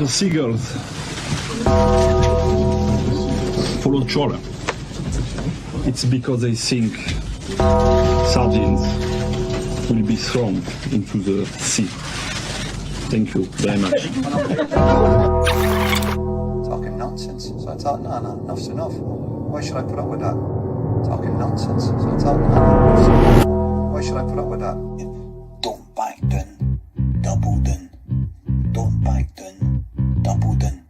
seagulls follow trawler. It's because they think sardines will be thrown into the sea. Thank you very much. Talking nonsense. So I thought, no, enough's enough. Why should I put up with that? Talking nonsense. So I thought, no, enough's enough. Why should I put up with that? Don't back down, double down. Don't back down, double down.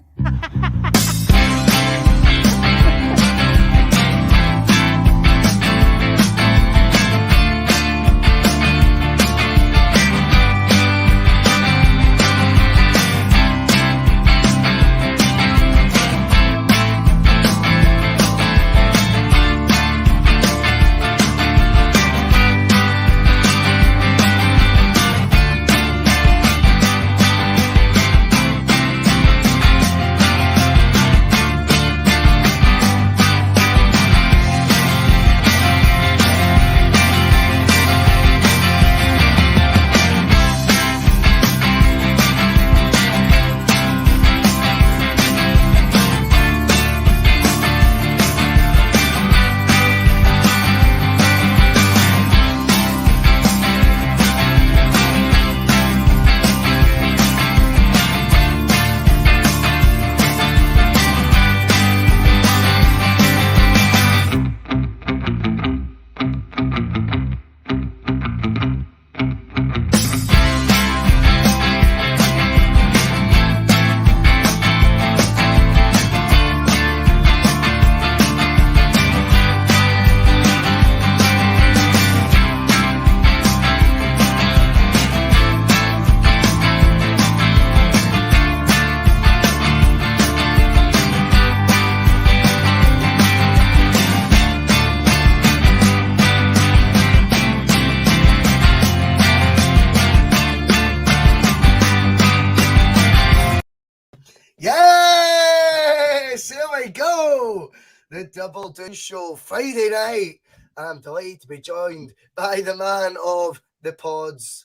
The Double Doon Show, Friday night. I'm delighted to be joined by the man of the pods,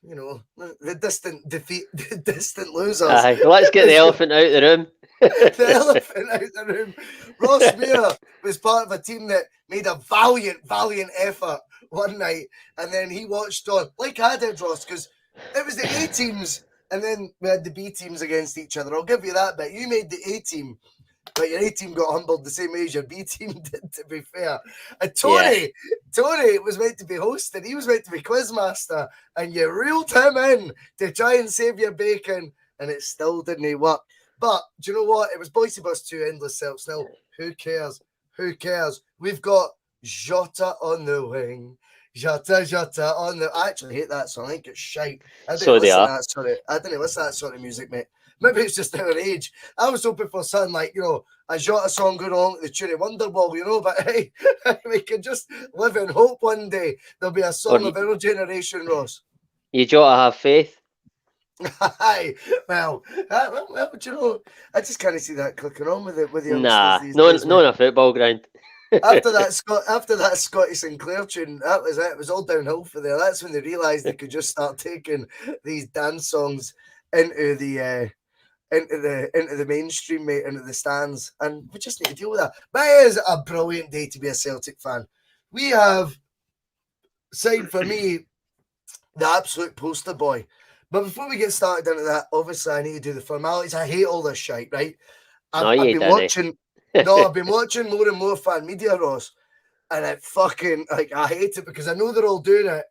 you know, the distant defeat, the distant losers. Aye, let's get the elephant out of the room. The elephant out of the room. ROSS MUIR was part of a team that made a valiant effort one night, and then he watched on, like I did, Ross, because it was the A teams, and then we had the B teams against each other. I'll give you that bit. You made the A team. But your A team got humbled the same way as your B team did, to be fair. And Tony was meant to be hosting. He was meant to be quizmaster. And you reeled him in to try and save your bacon. And it still didn't work. But do you know what? It was Bhoycie Bus 2, Endless Celts. Now, who cares? Who cares? We've got Jota on the wing. Jota on the... I actually hate that song. I think it's shite. I didn't listen to that sort of music, mate. Maybe it's just our age. I was hoping for something like, you know, a Jota song going on the tune of Wonderwall, you know, but hey, we can just live in hope one day. There'll be a song of our generation, Ross. You Jota have faith? Aye. Well, you know, I just can't see that clicking on with it. With the no on a football ground. after that Scotty Sinclair tune, that was it. It was all downhill for there. That's when they realised they could just start taking these dance songs into the mainstream, mate, into the stands, and we just need to deal with that. But it is a brilliant day to be a Celtic fan. We have signed for me the absolute poster boy. But before we get started into that, obviously I need to do the formalities. I hate all this shit, right? I've been watching more and more fan media, Ross, and it fucking, like, I hate it because I know they're all doing it,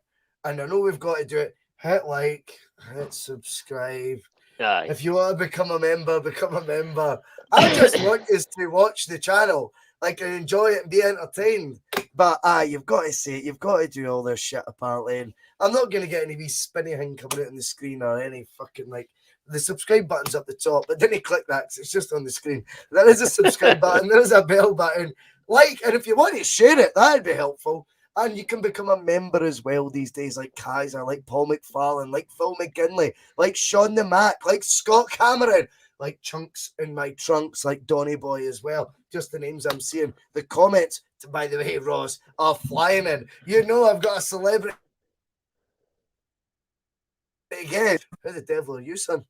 and I know we've got to do it. Hit like, hit subscribe. Aye. If you want to become a member, become a member. I just want us to watch the channel, like, and enjoy it and be entertained. But you've got to say it. You've got to do all this shit, apparently. And I'm not going to get any wee spinny thing coming out on the screen or any fucking, like, the subscribe button's up the top, but then you click that because it's just on the screen. There is a subscribe button. There is a bell button. Like, and if you want to share it, that'd be helpful. And you can become a member as well these days, like Kaiser, like Paul McFarlane, like Phil McGinley, like Sean the Mac, like Scott Cameron, like Chunks in my trunks, like Donny Boy as well. Just the names I'm seeing. The comments, by the way, Ross, are flying in. You know I've got a celebrity again. Who the devil are you, son?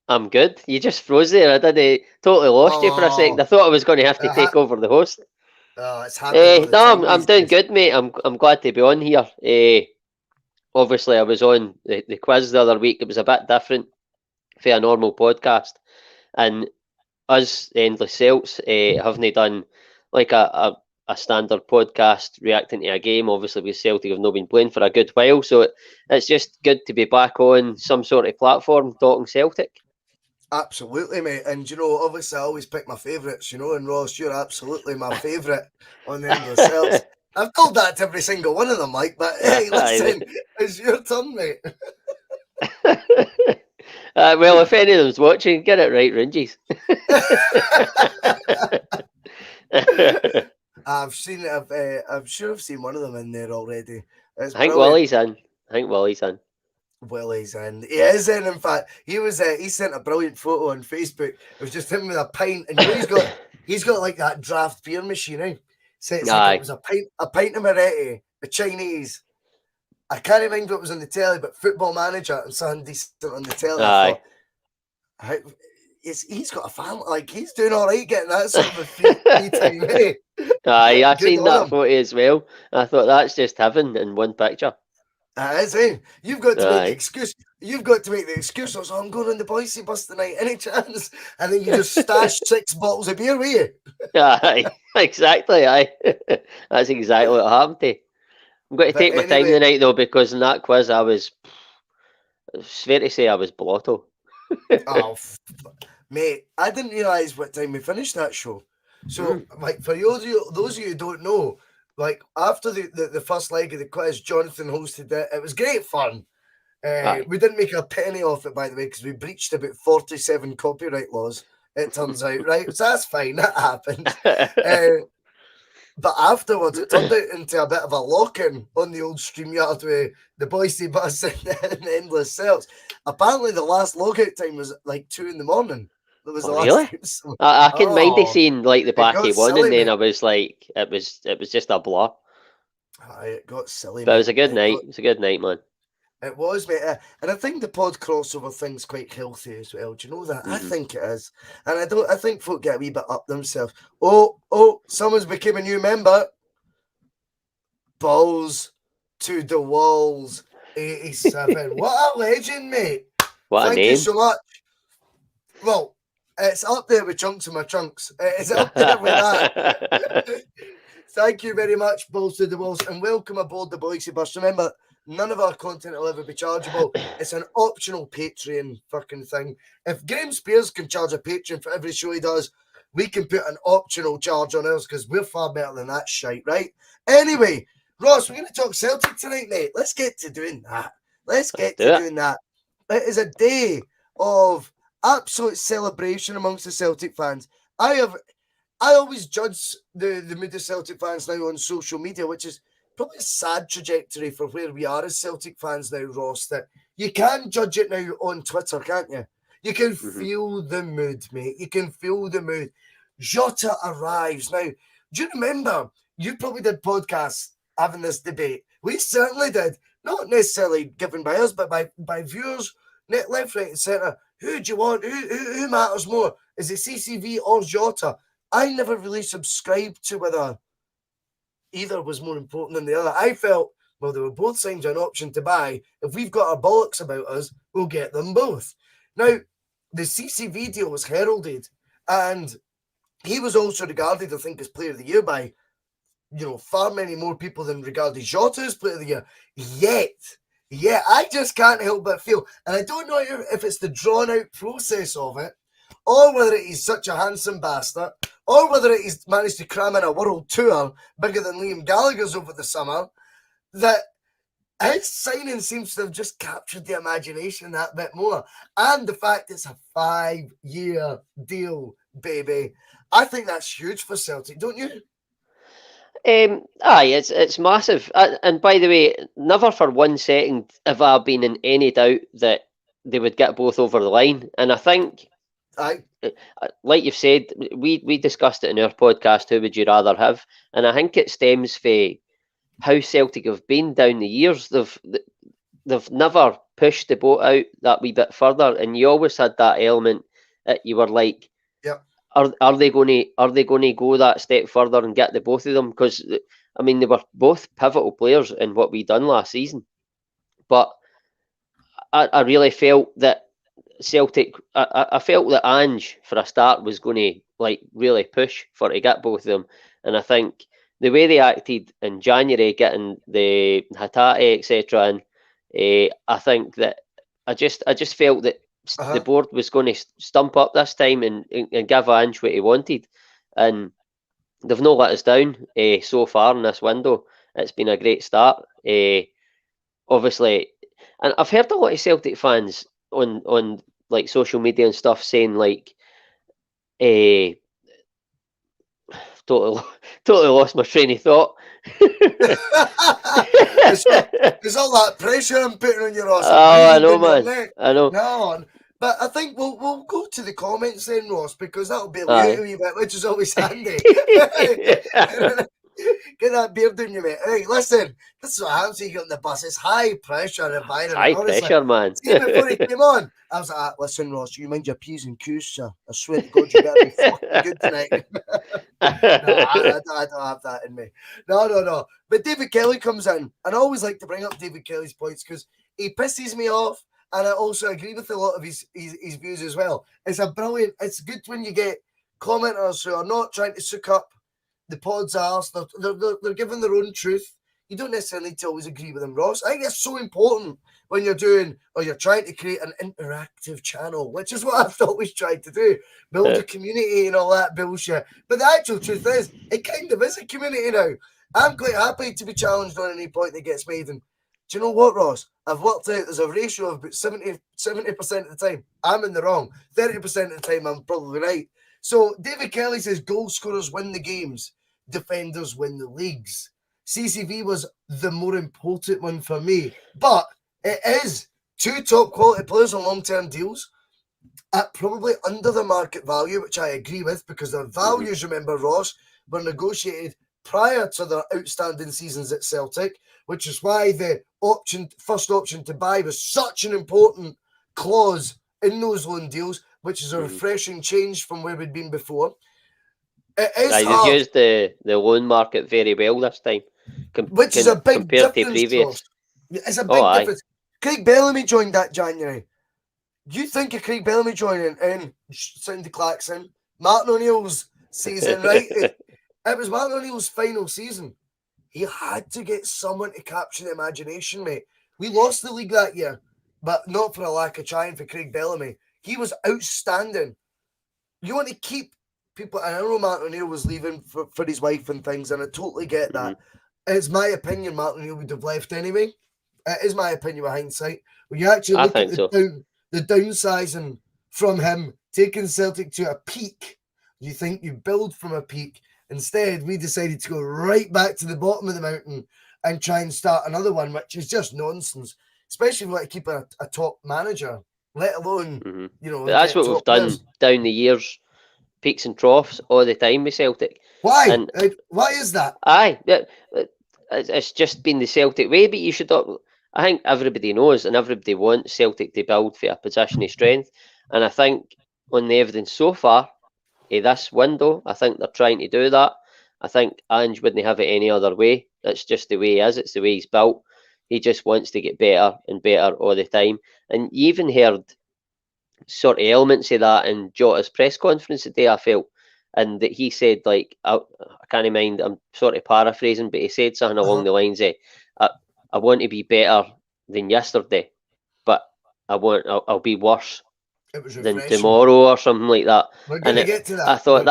I'm good. You just froze there. I didn't totally lost you for a second. I thought I was going to have to take over the host. It's happening all the time. No, I'm doing good, mate. I'm glad to be on here. Obviously, I was on the quiz the other week. It was a bit different for a normal podcast, and us, the Endless Celts, haven't done like a standard podcast reacting to a game. Obviously, with Celtic have not been playing for a good while, so it's just good to be back on some sort of platform talking Celtic. Absolutely, mate. And, you know, obviously I always pick my favourites, you know, and Ross, you're absolutely my favourite on the Endless Celts. I've told that to every single one of them, Mike, but hey, listen, it's your turn, mate. Well, if any of them's watching, get it right, Ringies. I've seen it. I'm sure I've seen one of them in there already. I think Willie's in. Willie's in. He is in. In fact, he sent a brilliant photo on Facebook. It was just him with a pint, and you know, he's got like that draft beer machine. Eh? So it's like it was a pint of Moretti, a Chinese. I can't remember what was on the telly, but Football Manager and something decent on the telly. I thought, he's got a family. Like, he's doing all right getting that sort of a free time. Eh? I've seen that photo as well. I thought that's just heaven in one picture. Is it? You've got to make the excuse. You've got to make the excuse. So I'm going on the Bhoycie bus tonight. Any chance? And then you just stash 6 bottles of beer with you. Aye, exactly. Aye, that's exactly what happened to. I'm going to take my time tonight though, because in that quiz it's fair to say I was blotto. Oh, mate, I didn't realise what time we finished that show. So, like, for those of you who don't know, like, after the first leg of the quiz, Jonathan hosted it. It was great fun. We didn't make a penny off it, by the way, because we breached about 47 copyright laws, it turns out, right? So that's fine, that happened. But afterwards, it turned out into a bit of a lock-in on the old StreamYard with the Bhoycie bus and the Endless Celts. Apparently, the last logout time was like 2 in the morning. That was the last really? time. So, I can mind it seeing like the back of one, and then mate. I was like, it was just a blur. It got silly. But it was a good night. It was a good night, man. It was, mate. And I think the pod crossover thing's quite healthy as well. Do you know that? I think it is. And I think folk get a wee bit up themselves. Oh, someone's became a new member. Balls to the walls. 87. What a legend, mate. What a name. Thank you so much. Well, it's up there with chunks of my trunks. It's up there with that. Thank you very much, Balls to the Walls, and welcome aboard the Bhoycie bus. Remember, none of our content will ever be chargeable. It's an optional Patreon fucking thing. If Graham Spears can charge a Patreon for every show he does, we can put an optional charge on ours because we're far better than that shite, right? Anyway, Ross, we're going to talk Celtic tonight, mate. Let's get to doing that. Doing that. It is a day of absolute celebration amongst the Celtic fans. I always judge the mood of Celtic fans now on social media, which is probably a sad trajectory for where we are as Celtic fans now, Ross, that you can judge it now on Twitter, can't you? You can feel the mood, mate. You can feel the mood. Jota arrives. Now, do you remember, you probably did podcasts having this debate. We certainly did. Not necessarily given by us, but by viewers, left, right and centre. Who do you want? Who matters more? Is it CCV or Jota? I never really subscribed to whether either was more important than the other. I felt, well, they were both signed an option to buy. If we've got our bollocks about us, we'll get them both. Now, the CCV deal was heralded, and he was also regarded, I think, as Player of the Year by, far many more people than regarded Jota as Player of the Year. Yet, I just can't help but feel, and I don't know if it's the drawn-out process of it, or whether he's such a handsome bastard, or whether he's managed to cram in a world tour bigger than Liam Gallagher's over the summer, that his signing seems to have just captured the imagination that bit more. And the fact it's a 5-year deal, baby. I think that's huge for Celtic, don't you? Aye, it's massive. And by the way, never for 1 second have I been in any doubt that they would get both over the line. And I think, like you've said, we discussed it in our podcast, Who Would You Rather Have? And I think it stems from how Celtic have been down the years. They've never push the boat out that wee bit further, and you always had that element that you were like, Yep. Are they going to go that step further and get the both of them? Because I mean, they were both pivotal players in what we done last season. But I really felt that Celtic. I felt that Ange for a start was going to like really push for to get both of them, and I think the way they acted in January, getting the Hatate etc., and I think that I just felt that the board was going to stump up this time and give Ange what he wanted, and they've not let us down so far in this window. It's been a great start. Obviously, and I've heard a lot of Celtic fans on like social media and stuff saying like, totally lost my train of thought. There's all that pressure I'm putting on your Ross. Oh, I know, man. I know. No, but I think we'll go to the comments then, Ross, because that'll be Aye. a wee bit, which is always handy. Get that beard in you, mate. Hey, listen, this is what happens when you get on the bus. It's high pressure environment. High honestly. pressure, man. See, before he came on, I was like, listen, Ross, you mind your P's and Q's, sir. I swear to God, you better be fucking good tonight. No, I don't have that in me. No. But David Kelly comes in, and I always like to bring up David Kelly's points because he pisses me off, and I also agree with a lot of his views as well. It's good when you get commenters who are not trying to suck up the pod's arse. They're giving their own truth. You don't necessarily need to always agree with them, Ross. I think it's so important when you're doing or you're trying to create an interactive channel, which is what I've always tried to do, build a community and all that bullshit. But the actual truth is, it kind of is a community now. I'm quite happy to be challenged on any point that gets made. And do you know what, Ross? I've worked out there's a ratio of about 70% of the time I'm in the wrong. 30% of the time I'm probably right. So David Kelly says goal scorers win the games, defenders win the leagues. CCV was the more important one for me, but it is two top quality players on long-term deals at probably under the market value, which I agree with because their values, remember, Ross, were negotiated prior to their outstanding seasons at Celtic, which is why the first option to buy was such an important clause in those loan deals, which is a refreshing change from where we'd been before. It is hard. They've used the loan market very well this time, which is a big compared difference. to previous. It's a big difference. Craig Bellamy joined that January. You think of Craig Bellamy joining in Sound the Klaxon, Martin O'Neill's season, right? It was Martin O'Neill's final season. He had to get someone to capture the imagination, mate. We lost the league that year, but not for a lack of trying for Craig Bellamy. He was outstanding. You want to keep people, and I know Martin O'Neill was leaving for his wife and things, and I totally get that. It's my opinion Martin O'Neill would have left anyway. It is my opinion with hindsight. When you actually look at the downsizing from him, taking Celtic to a peak, you think you build from a peak. Instead, we decided to go right back to the bottom of the mountain and try and start another one, which is just nonsense, especially if we want to keep a top manager, let alone, you know. But that's what we've done down the years, peaks and troughs all the time with Celtic. Why? And why is that? Aye, it's just been the Celtic way, but you should. I think everybody knows and everybody wants Celtic to build for a position of strength. And I think on the evidence so far, this window, I think they're trying to do that. I think Ange wouldn't have it any other way. It's just the way he is. It's the way he's built. He just wants to get better and better all the time. And you even heard sort of elements of that in Jota's press conference today, I felt. And that he said, like, I can't mind, I'm sort of paraphrasing, but he said something along the lines of, I want to be better than yesterday, but I'll be worse than tomorrow or something like that. We're going to get to that. I thought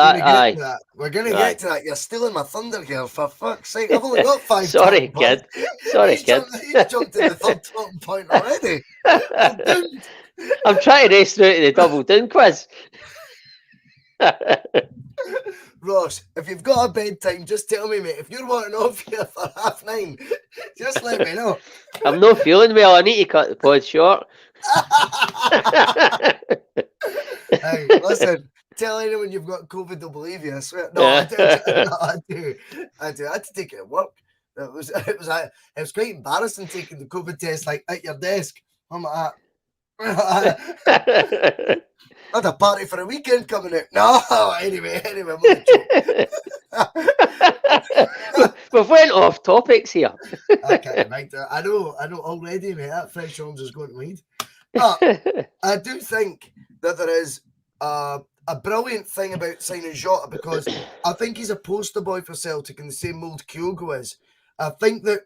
we're going to get to that. You're stealing my thunder here, for fuck's sake. I've only got 5 Sorry, kid. Sorry, kid. He's jumped in the third talking point already. I'm trying to race through to the Double Doon quiz. Ross, if you've got a bedtime, just tell me, mate. If you're wanting off here for 9:30, just let me know. I'm not feeling well. I need to cut the pod short. Hey, listen, tell anyone you've got COVID, they'll believe you. I swear. No, I do. I do. I had to take it at work. It was quite embarrassing taking the COVID test like at your desk. I'm like that. I had a party for a weekend coming out. No, anyway, I'm only joking. We've went off topics here. I can't mind that. I know already, mate. That French orange is going to mind. But I do think that there is a brilliant thing about signing Jota, because I think he's a poster boy for Celtic in the same mould Kyogo is. I think that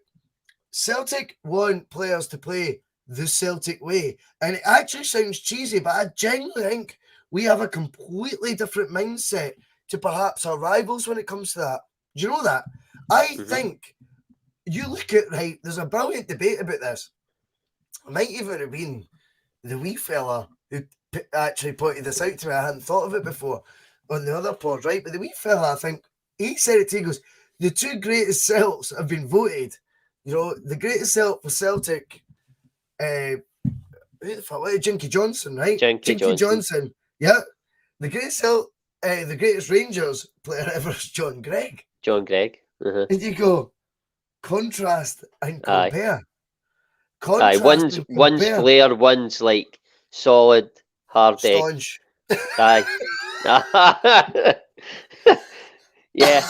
Celtic want players to play the Celtic way. And it actually sounds cheesy, but I genuinely think we have a completely different mindset to perhaps our rivals when it comes to that. Do you know that? I think you look at, right, there's a brilliant debate about this. It might even have been the wee fella who actually pointed this out to me. I hadn't thought of it before on the other pod, right? But the wee fella, I think, he said it to me, he goes, the two greatest Celts have been voted. You know, the greatest Celt for Celtic, who the fuck was it? Jinky Johnson, right? Jinky Johnson. Yeah. The greatest Celt, the greatest Rangers player ever is John Gregg. John Gregg. And you go, contrast and compare. Aye, one's flair, one's like solid, hard staunch. Aye. Yeah.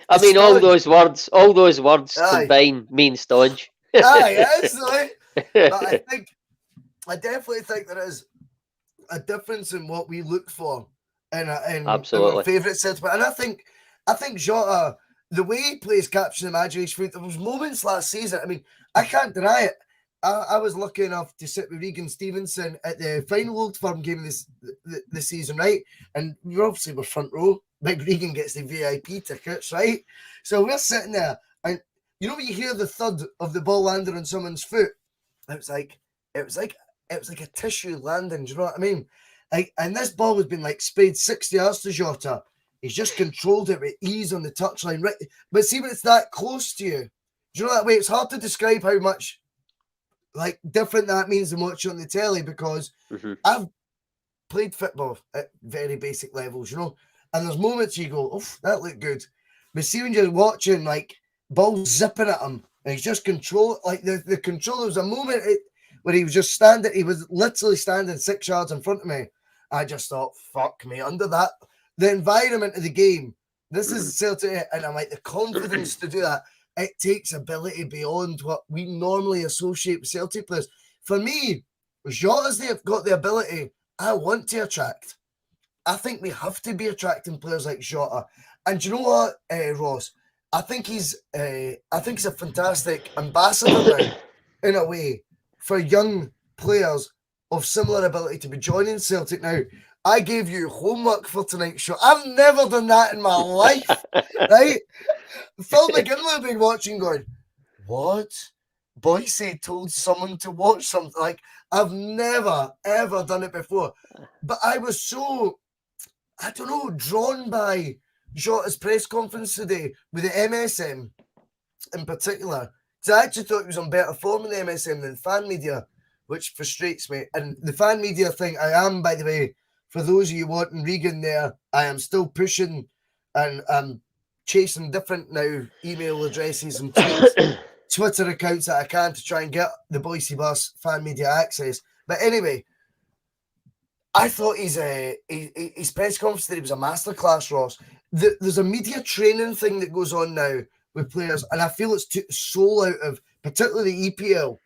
I mean, all those words combined mean staunch. Aye, absolutely. But I definitely think there is a difference in what we look for in our favourite centre. And I think Jota, the way he plays capture the imagination, there was moments last season. I mean, I can't deny it. I was lucky enough to sit with Regan Stevenson at the final Old Firm game this season, right? And we obviously were front row. Big Regan gets the VIP tickets, right? So we're sitting there, and you know when you hear the thud of the ball landing on someone's foot, it was like a tissue landing. Do you know what I mean? Like, and this ball has been like spayed 60 yards to Jota. He's just controlled it with ease on the touchline, right? But see, when it's that close to you, do you know that way? It's hard to describe how much like different that means than watching on the telly, because I've played football at very basic levels, you know, and there's moments you go, oh, that looked good. But see, when you're watching like balls zipping at him and he's just control, like the control, there was a moment where he was just standing, he was literally standing 6 yards in front of me. I just thought, fuck me, under that, the environment of the game, this is Celtic, and I'm like, the confidence to do that. It takes ability beyond what we normally associate with Celtic players. For me, Jota's they've got the ability I want to attract. I think we have to be attracting players like Jota. And do you know what, Ross? I think he's a fantastic ambassador now, in a way, for young players of similar ability to be joining Celtic now. I gave you homework for tonight's show. I've never done that in my life, right? Phil McGinley have been watching going, what? Bhoycie told someone to watch something. Like, I've never, ever done it before. But I was so, I don't know, drawn by Jota's press conference today with the MSM in particular. Because I actually thought he was on better form in the MSM than fan media, which frustrates me. And the fan media thing, I am, by the way, for those of you wanting Regan there, I am still pushing and I'm chasing different now email addresses and Twitter accounts that I can to try and get the Bhoycie Bus fan media access. But anyway, I thought his press conference today was a masterclass, Ross. There's a media training thing that goes on now with players, and I feel it's took the soul out of, particularly the EPL.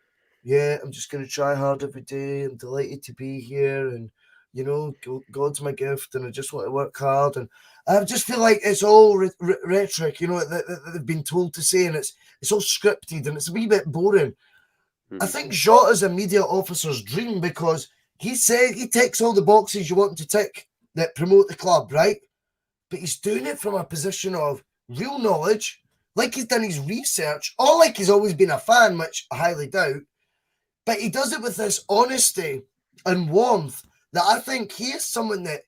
Yeah, I'm just going to try hard every day. I'm delighted to be here, and you know, God's my gift, and I just want to work hard. And I just feel like it's all rhetoric, you know, that they've been told to say, and it's all scripted, and it's a wee bit boring. I think Jota's a media officer's dream, because he said he ticks all the boxes you want him to tick that promote the club, right? But he's doing it from a position of real knowledge, like he's done his research, or like he's always been a fan, which I highly doubt. But he does it with this honesty and warmth that I think he is someone that,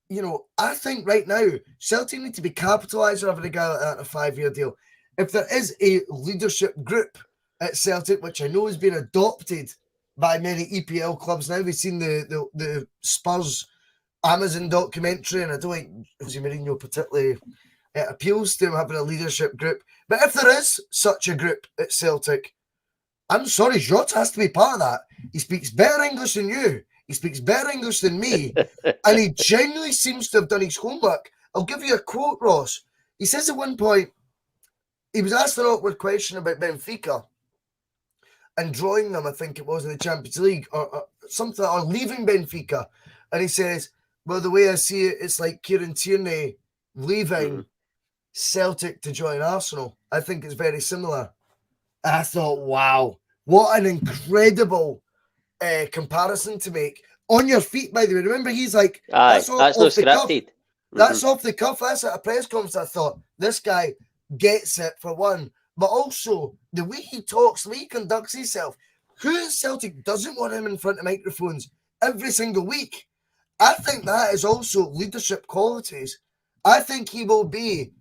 you know, I think right now, Celtic need to be capitalised on having a guy like that in a 5-year deal. If there is a leadership group at Celtic, which I know has been adopted by many EPL clubs now, we've seen the Spurs Amazon documentary, and I don't think Jose Mourinho particularly appeals to him having a leadership group. But if there is such a group at Celtic, I'm sorry, Jota has to be part of that. He speaks better English than you. He speaks better English than me. And he genuinely seems to have done his homework. I'll give you a quote, Ross. He says at one point, he was asked an awkward question about Benfica and drawing them, I think it was, in the Champions League or something, or leaving Benfica. And he says, well, the way I see it, it's like Kieran Tierney leaving Celtic to join Arsenal. I think it's very similar. And I thought, wow, what an incredible comparison to make. On your feet, by the way. Remember, he's like, that's not scripted. That's off the cuff. That's at a press conference. I thought, this guy gets it for one. But also, the way he talks, the way he conducts himself. Who at Celtic doesn't want him in front of microphones every single week? I think that is also leadership qualities. I think he will be,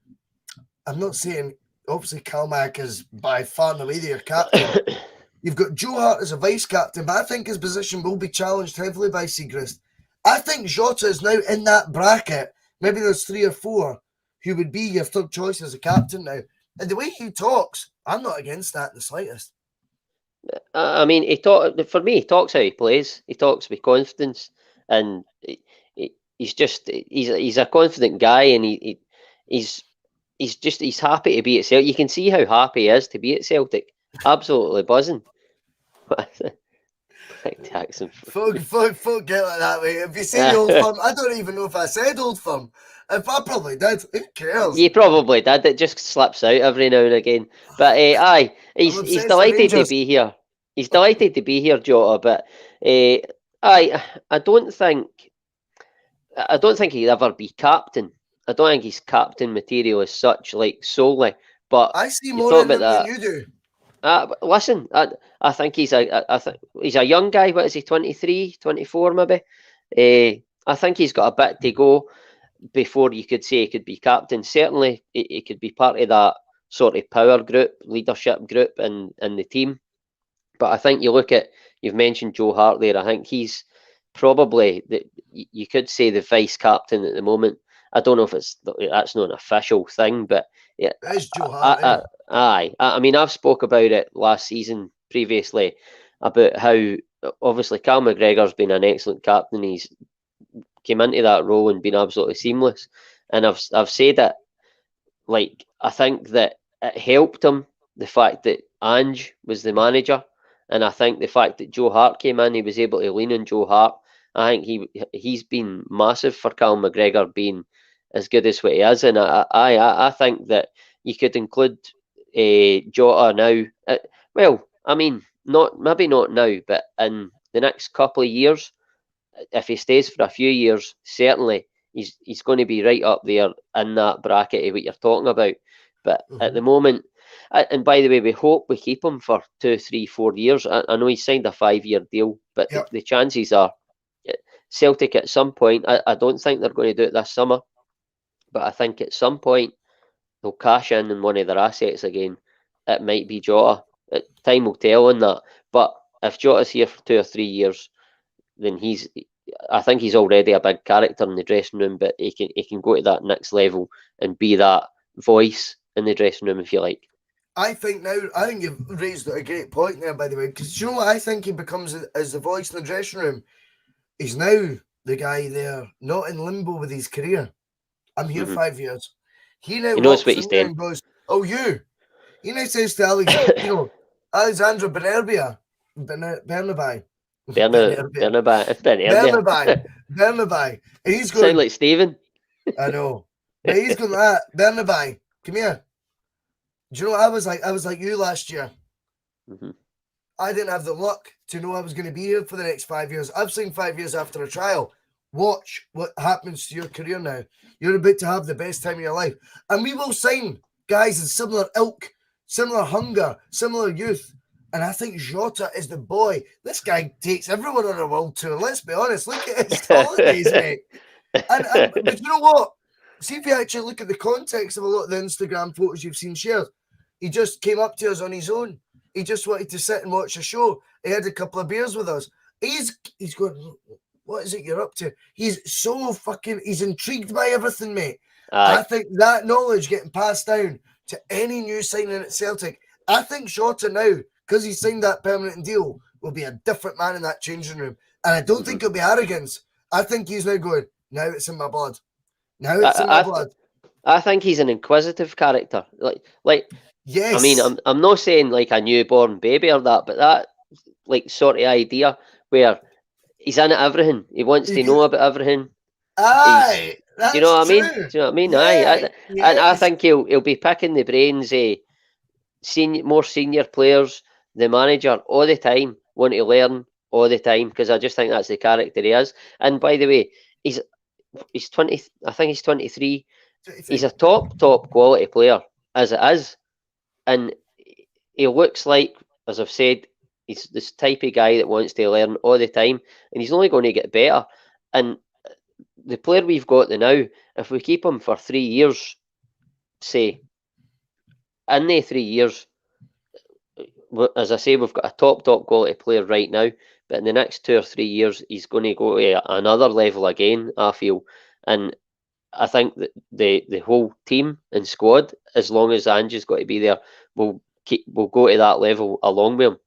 I'm not saying, obviously Kalmak is by far and away their captain. You've got Joe Hart as a vice captain, but I think his position will be challenged heavily by Siegrist. I think Jota is now in that bracket. Maybe there's 3 or 4 who would be your third choice as a captain now. And the way he talks, I'm not against that in the slightest. I mean, for me, he talks how he plays. He talks with confidence, and he's a confident guy, and he's happy to be at Celtic. You can see how happy he is to be at Celtic. Absolutely buzzing. Jackson. Folk get like that, mate. If you say the Old Firm, I don't even know if I said Old Firm. If I probably did, who cares? You probably did. It just slips out every now and again. But he's delighted to be here. He's delighted to be here, Jota. But I don't think he'd ever be captain. I don't think he's captain material as such, like solely. But I see more in him than you do. Listen, I think he's a young guy. What is he, 23, 24 maybe? I think he's got a bit to go before you could say he could be captain. Certainly, he could be part of that sort of power group, leadership group in the team. But I think you've mentioned Joe Hart there. I think he's probably, you could say, the vice captain at the moment. I don't know if that's not an official thing, but yeah, it's Joe Hart. I mean, I've spoke about it last season previously about how obviously Cal McGregor's been an excellent captain. He's came into that role and been absolutely seamless. And I've said it, like, I think that it helped him, the fact that Ange was the manager, and I think the fact that Joe Hart came in, he was able to lean on Joe Hart. I think he's been massive for Cal McGregor being as good as what he is, and I think that you could include Jota now. Well, I mean, maybe not now, but in the next couple of years, if he stays for a few years, certainly he's going to be right up there in that bracket of what you're talking about. But at the moment, and by the way, we hope we keep him for 2, 3, 4 years. I know he signed a 5-year deal, but the chances are Celtic at some point, I don't think they're going to do it this summer, but I think at some point they'll cash in on one of their assets again. It might be Jota. Time will tell on that. But if Jota's here for 2 or 3 years, then I think he's already a big character in the dressing room, but he can go to that next level and be that voice in the dressing room, if you like. I think you've raised a great point there, by the way, because you know what I think he becomes as the voice in the dressing room? He's now the guy there, not in limbo with his career. I'm here 5 years. He knows what he's doing. And goes, oh, you. He now says to Alexandra Bernabai. And he's going, sound like Stephen. I know. But he's going like that. Bernabai, come here. Do you know what I was like? I was like you last year. I didn't have the luck to know I was going to be here for the next 5 years. I've seen 5 years after a trial. Watch what happens to your career now. You're about to have the best time of your life. And we will sign guys in similar ilk, similar hunger, similar youth. And I think Jota is the boy. This guy takes everyone on a world tour. Let's be honest. Look at his holidays, mate. But you know what? See if you actually look at the context of a lot of the Instagram photos you've seen shared. He just came up to us on his own. He just wanted to sit and watch a show. He had a couple of beers with us. He's going, what is it you're up to? He's he's intrigued by everything, mate. I think that knowledge getting passed down to any new signing at Celtic. I think Jota now because he signed that permanent deal, will be a different man in that changing room. And I don't think it'll be arrogance. I think he's now going, now it's in my blood. Now it's in my blood. I think he's an inquisitive character. Like Yes. I mean, I'm not saying like a newborn baby or that, but that like sort of idea where he's in everything. He wants to know about everything. Aye, do you know what true. I mean? Do you know what I mean? Yeah, Aye. yes. And I think he'll be picking the brains of more senior players, the manager, all the time, want to learn all the time, because I just think that's the character he is. And by the way, he's 20. I think he's 23. He's a top quality player as it is, and he looks like, as I've said, he's this type of guy that wants to learn all the time, and he's only going to get better. And the player we've got now, if we keep him for 3 years, say, in the 3 years, as I say, we've got a top quality player right now, but in the next 2 or 3 years, he's going to go to another level again, I feel. And I think that the whole team and squad, as long as Angie's got to be there, will go to that level along with him,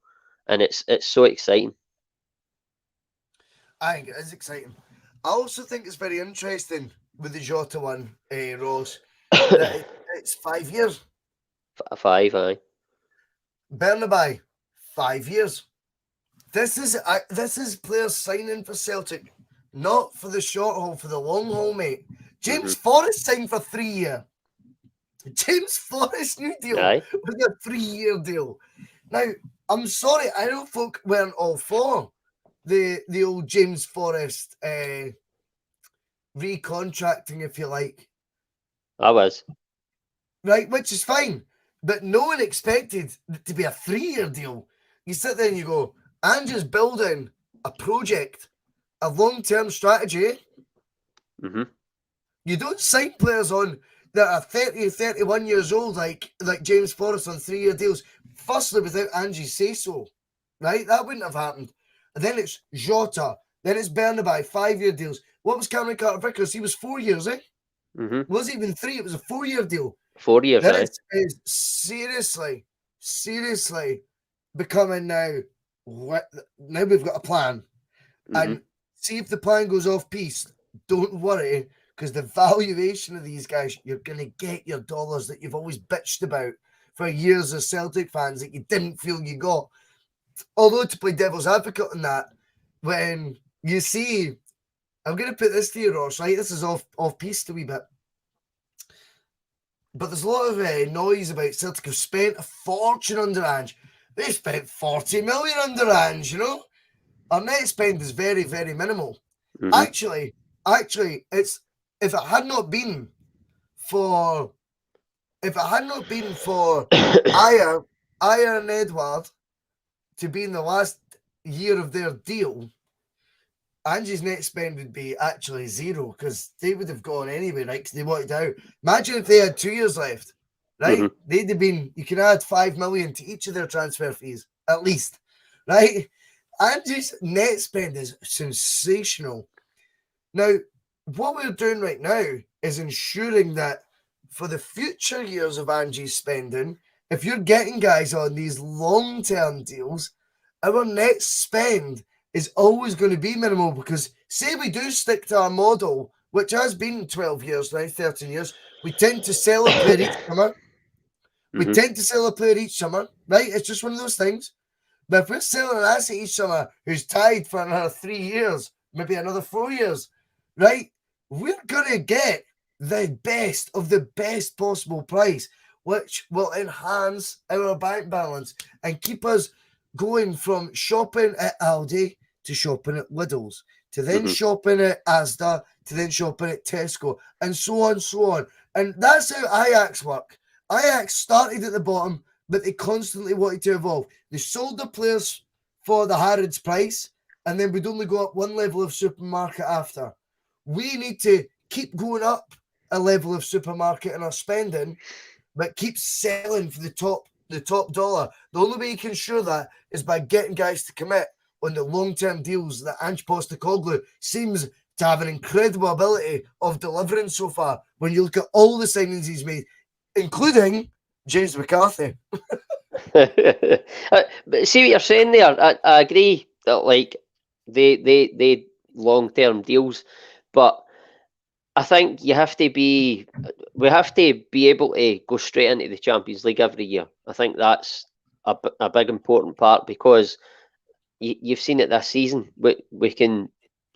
and it's so exciting. I think it is exciting. I also think it's very interesting with the Jota one, Ross, that it's 5 years. 5, aye. Bernabei, 5 years. This is players signing for Celtic, not for the short haul, for the long haul, mate. James Forrest signed for 3 years. James Forrest's new deal was a 3-year deal. Now, I'm sorry, I know folk weren't all for the old James Forrest recontracting, if you like. I was. Right, which is fine. But no one expected it to be a 3-year deal. You sit there and you go, Andrew's building a project, a long-term strategy. You don't sign players on that are 30, 31 years old like James Forrest on 3-year deals. Firstly, without Angie's say-so. Right? That wouldn't have happened. And then it's Jota. Then it's Bernabei, 5-year deals. What was Cameron Carter-Vickers? He was 4 years, eh? It wasn't even 3. It was a 4-year deal. 4 years, that is seriously becoming now. Now we've got a plan, and see if the plan goes off piece. Don't worry, because the valuation of these guys, you're going to get your dollars that you've always bitched about for years as Celtic fans that you didn't feel you got. Although, to play devil's advocate on that, when you see, I'm going to put this to you, Ross, right? This is off piece a wee bit. But there's a lot of noise about Celtic have spent a fortune under Ange. They spent 40 million under Ange, you know? Our net spend is very, very minimal. Actually, it's if it had not been for Ayer and Edward to be in the last year of their deal, Angie's net spend would be actually 0, because they would have gone anyway, right? Because they wanted out. Imagine if they had 2 years left, right? They'd have been, you can add 5 million to each of their transfer fees, at least, right? Angie's net spend is sensational. Now, what we're doing right now is ensuring that for the future years of Angie's spending, if you're getting guys on these long-term deals, our net spend is always going to be minimal, because say we do stick to our model, which has been 12 years now, 13 years, we tend to sell a player each summer. We tend to sell a player each summer, right? It's just one of those things. But if we're selling an asset each summer who's tied for another 3 years, maybe another 4 years, right? We're going to get the best of the best possible price, which will enhance our bank balance and keep us going from shopping at Aldi to shopping at Lidl's, to then shopping at Asda, to then shopping at Tesco, and so on, so on. And that's how Ajax work. Ajax started at the bottom, but they constantly wanted to evolve. They sold the players for the Harrods price, and then we'd only go up one level of supermarket after. We need to keep going up a level of supermarket in our spending, but keep selling for the top dollar. The only way you can ensure that is by getting guys to commit on the long-term deals that Ange Postecoglou seems to have an incredible ability of delivering so far when you look at all the signings he's made, including James McCarthy. But But see what you're saying there. I agree that like they long-term deals, but I think we have to be able to go straight into the Champions League every year. I think that's a big important part, because you've seen it this season. We can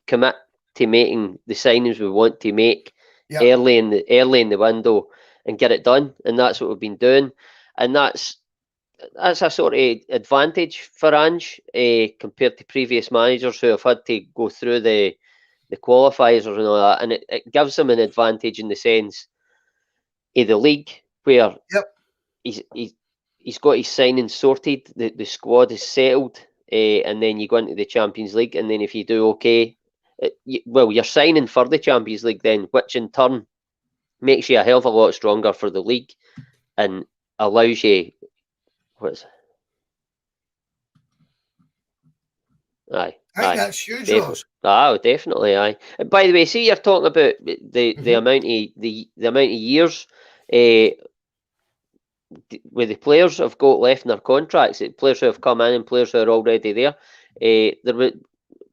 commit to making the signings we want to make early in the window and get it done, and that's what we've been doing, and that's a sort of advantage for Ange compared to previous managers who have had to go through the qualifiers and all that, and it gives them an advantage in the sense of the league, where he's got his signing sorted, the squad is settled, and then you go into the Champions League, and then if you do okay, you're signing for the Champions League then, which in turn makes you a hell of a lot stronger for the league and allows you. What is it? Aye. I think that's huge, Ross. Definitely, aye. And by the way, see, you're talking about the amount of years where the players have got left in their contracts, players who have come in and players who are already there. There were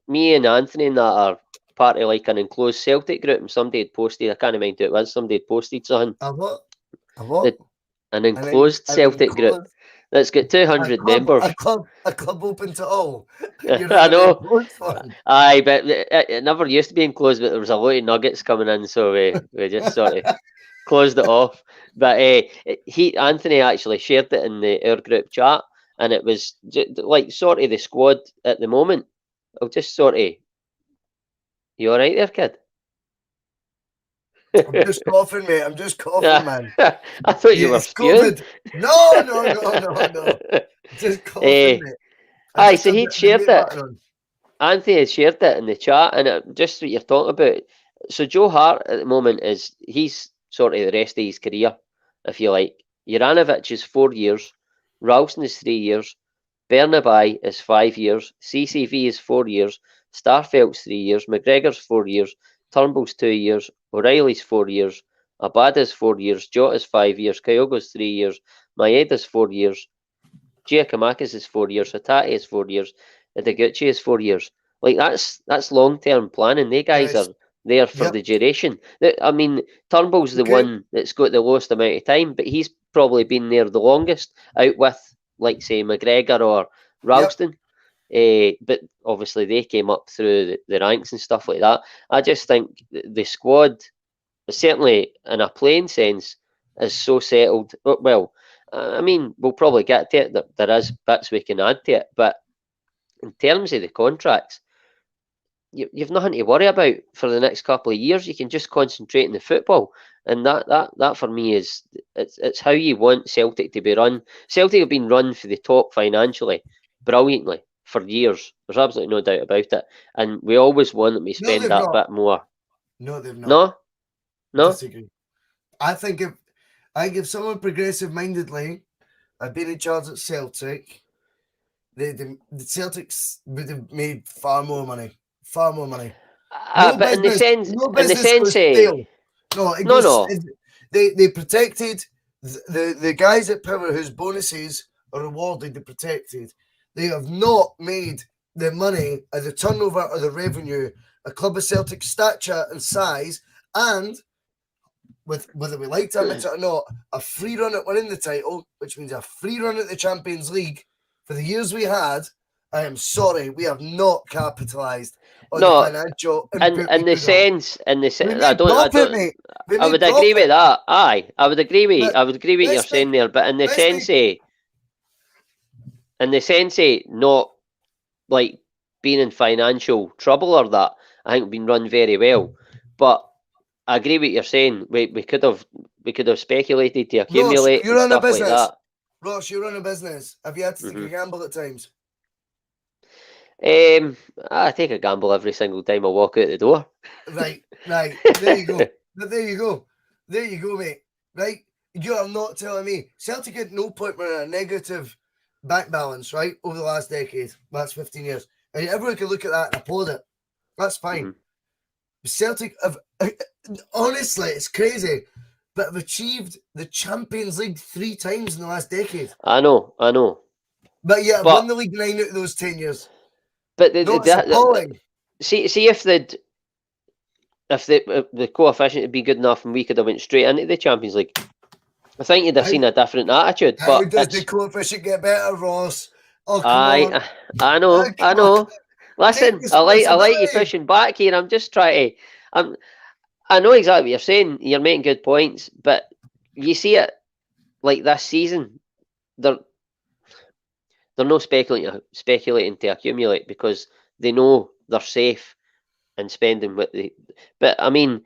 me and Anthony and that are part of like an enclosed Celtic group, and somebody had posted, I can't mind who it was, somebody had posted something. A what? An enclosed Celtic group that's got 200 members. A club open to all. I know. Aye, but it never used to be enclosed, but there was a lot of nuggets coming in, so we just sort of closed it off. But Anthony actually shared it in our group chat, and it was like sort of the squad at the moment. I'll just sort of. You all right there, kid? I'm just coughing, mate. I'm just coughing, man. I thought you were spewing. No. Just coughing, mate. Aye, so he'd shared it. Anthony had shared it in the chat, and just what you're talking about. So Joe Hart at the moment he's sort of the rest of his career, if you like. Juranovic is 4 years, Ralston is 3 years, Bernabei is 5 years, CCV is 4 years, Starfelt's 3 years, McGregor's 4 years, Turnbull's 2 years, O'Reilly's 4 years, Abada's 4 years, Jota's 5 years, Kyogo's 3 years, Maeda's 4 years, Giacomakis is 4 years, Hatate is 4 years, Ideguchi is 4 years. Like that's long-term planning. They guys are there for the duration. I mean, Turnbull's the one that's got the lowest amount of time, but he's probably been there the longest, out with, like, say, McGregor or Ralston. But obviously they came up through the ranks and stuff like that. I just think the squad, certainly in a playing sense, is so settled. Well, I mean, we'll probably get to it. There is bits we can add to it, but in terms of the contracts, you've nothing to worry about for the next couple of years. You can just concentrate on the football, and that for me is it's how you want Celtic to be run. Celtic have been run for the top financially, brilliantly for years. There's absolutely no doubt about it, and we always want them to spend that bit more. No, they've not. No. Disagree. I think if someone progressive-mindedly had been in charge at Celtic, the Celtics would have made far more money. But in the sense, They protected the guys at Power whose bonuses are rewarded. They protected. They have not made the money or the turnover or the revenue a club of Celtic stature and size, and with whether we like to admit it or not, a free run at winning the title, which means a free run at the Champions League for the years we had. I am sorry, we have not capitalised on the financial input. In the sense, I would agree with that. Aye, I would agree with what you're saying there. But in the sense of not like being in financial trouble or that, I think been run very well. But I agree with what you're saying. We could have speculated to accumulate and stuff like that. Ross, you run a business. Have you had to take a gamble at times? I take a gamble every single time I walk out the door. Right. There you go. There you go, mate. Right? You are not telling me. Celtic at no point were in a negative bank balance, right, over the last decade, last 15 years. And everyone can look at that and applaud it. That's fine. Celtic have, honestly, it's crazy, but have achieved the Champions League 3 times in the last decade. I know. But yeah, But- won the league 9 out of those 10 years. But No, it's appalling. see if the coefficient had been good enough and we could have went straight into the Champions League, I think you'd have seen a different attitude. How But does the coefficient get better, Ross? Oh, come on. I know, Oh, I come know. on. Listen, Take I like you responsibility. pushing back here. I'm just trying to. I know exactly what you're saying. You're making good points, but you see it like this season. They're not speculating to accumulate because they know they're safe and spending what they. But I mean,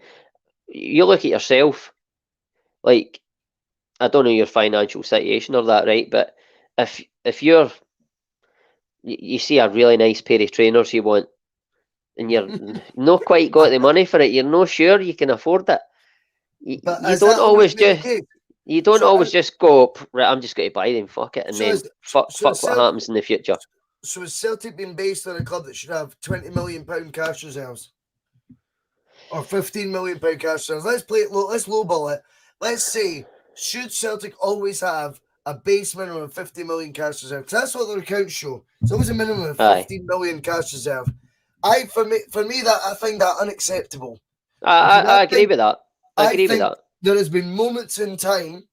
you look at yourself. Like, I don't know your financial situation or that, right? But if you see a really nice pair of trainers you want, and you're not quite got the money for it, you're not sure you can afford it. You Is don't that always been the just case? you don't So, always just go, right, I'm just going to buy them, fuck it, and So then is- fuck so what Celtic- happens in the future. So has Celtic been based on a club that should have £20 million cash reserves? Or £15 million cash reserves? Let's play it low, let's lowball it. Let's say, should Celtic always have a base minimum of 50 million cash reserve? 'Cause that's what their accounts show. It's always a minimum of Aye. 15 million cash reserve. For me that I find that unacceptable. I agree with that. I agree with think that. there has been moments in time,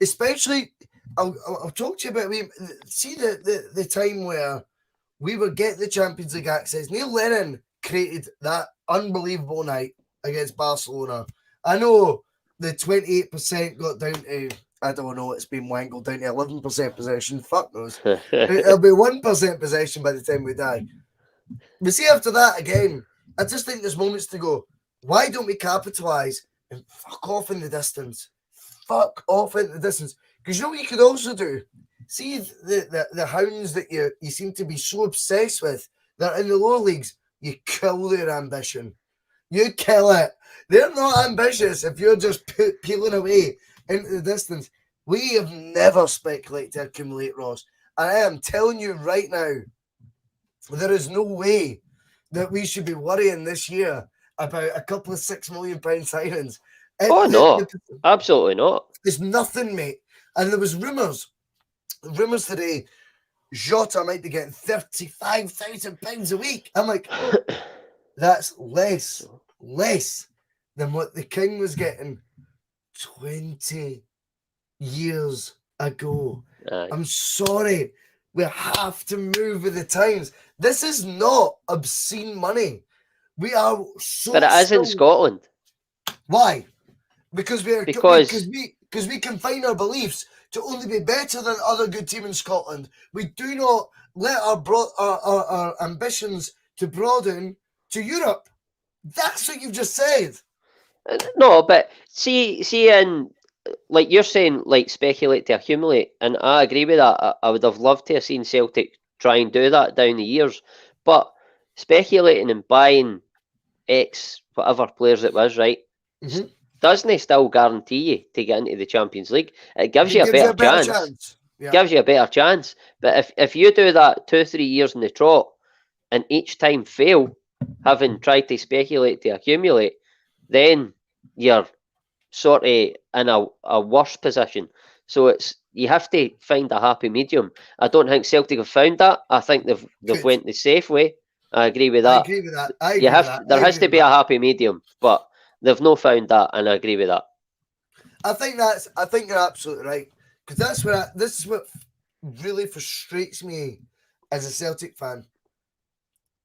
especially I'll talk to you about see the time where we would get the Champions League access. Neil Lennon created that unbelievable night against Barcelona. I know the 28% got down to, I don't know, it's been wangled down to 11% possession. Fuck knows. It'll be 1% possession by the time we die. But see, after that, again, I just think there's moments to go, why don't we capitalise and fuck off in the distance? Fuck off in the distance. Because you know what you could also do? See the hounds that you seem to be so obsessed with that are in the lower leagues, you kill their ambition. You kill it. They're not ambitious if you're just peeling away into the distance. We have never speculated to accumulate, Ross. And I am telling you right now, there is no way that we should be worrying this year about a couple of £6 million signings. No, absolutely not. It's nothing, mate. And there was rumours today, Jota might be getting £35,000 a week. I'm like, that's less than what the King was getting 20 years ago. Aye. I'm sorry. We have to move with the times. This is not obscene money. We are so. But it is in Scotland. Why? Because we confine our beliefs to only be better than other good team in Scotland. We do not let our ambitions to broaden to Europe. That's what you've just said. No, but see, and like you're saying, like speculate to accumulate, and I agree with that. I would have loved to have seen Celtic try and do that down the years, but speculating and buying X whatever players it was, right? Mm-hmm. Doesn't still guarantee you to get into the Champions League? It gives you a better chance. Yeah. Gives you a better chance. But if you do that 2-3 years in the trot and each time fail, having tried to speculate to accumulate, then you're sort of in a worse position. So you have to find a happy medium. I don't think Celtic have found that. I think they've went the safe way. I agree with that. I agree with that. There has to be a happy medium, but they've not found that, and I agree with that. I think you're absolutely right, because this is what really frustrates me as a Celtic fan.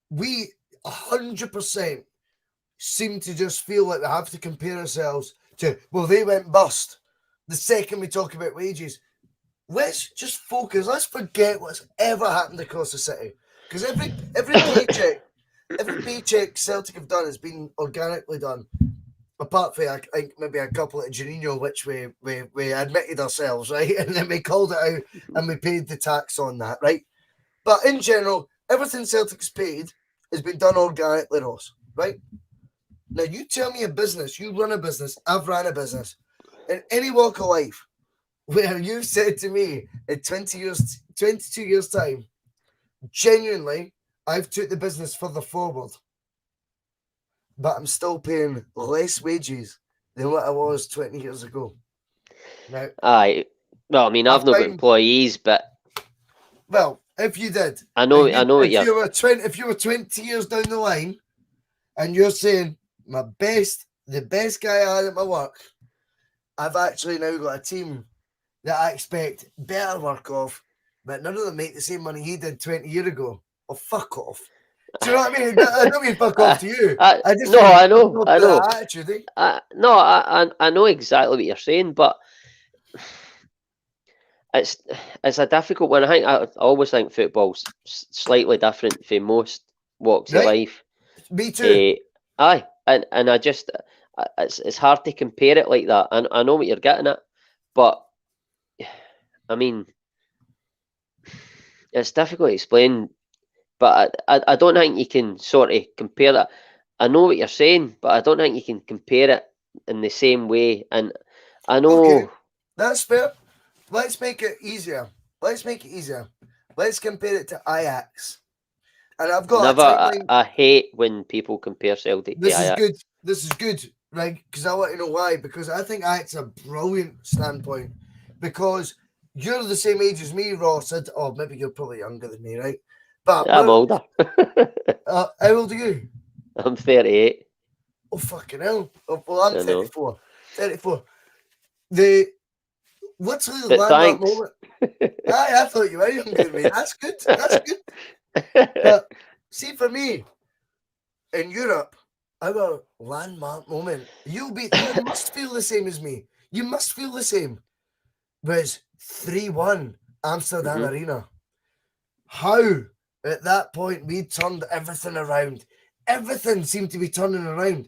We 100% seem to just feel like we have to compare ourselves to, well, they went bust the second we talk about wages. Let's just focus. Let's forget what's ever happened across the city, because every paycheck Celtic have done has been organically done. Apart from, I think, maybe a couple at Jullien, which we admitted ourselves, right? And then we called it out and we paid the tax on that, right? But in general, everything Celtic's paid has been done organically, Ross, right? Now, you tell me a business, you run a business, I've ran a business, in any walk of life, where you've said to me in 22 years' time, genuinely, I've took the business further forward, but I'm still paying less wages than what I was 20 years ago. Now, Aye. Well, I mean, I've not got employees, but Well, if you did, I know what if you were 20 years down the line, and you're saying the best guy I had at my work, I've actually now got a team that I expect better work of, but none of them make the same money he did 20 years ago. Oh, fuck off. Do you know what I mean? I don't mean fuck off to you. I just mean I fuck know. off to that attitude, eh? I know exactly what you're saying, but it's a difficult one. I always think football's slightly different for most walks of Right? life. Me too. Aye, and I just it's hard to compare it like that. And I know what you're getting at, but I mean, it's difficult to explain. But I don't think you can sort of compare it. I know what you're saying, but I don't think you can compare it in the same way. And I know. Okay, that's fair. Let's make it easier. Let's compare it to Ajax. And I've got a timeline. I hate when people compare Celtic to Ajax. This is good, right? Because I want to know why. Because I think Ajax is a brilliant standpoint. Because you're the same age as me, Ross. Oh, maybe you're probably younger than me, right? But I'm older. how old are you? I'm 38. Oh, fucking hell. Oh, well, I'm 34. 34. What's the landmark moment? I thought you were younger than me. That's good. That's good. But see, for me, in Europe, our landmark moment, you must feel the same as me. You must feel the same. Was 3-1 Amsterdam Arena. How at that point we turned everything around. Everything seemed to be turning around.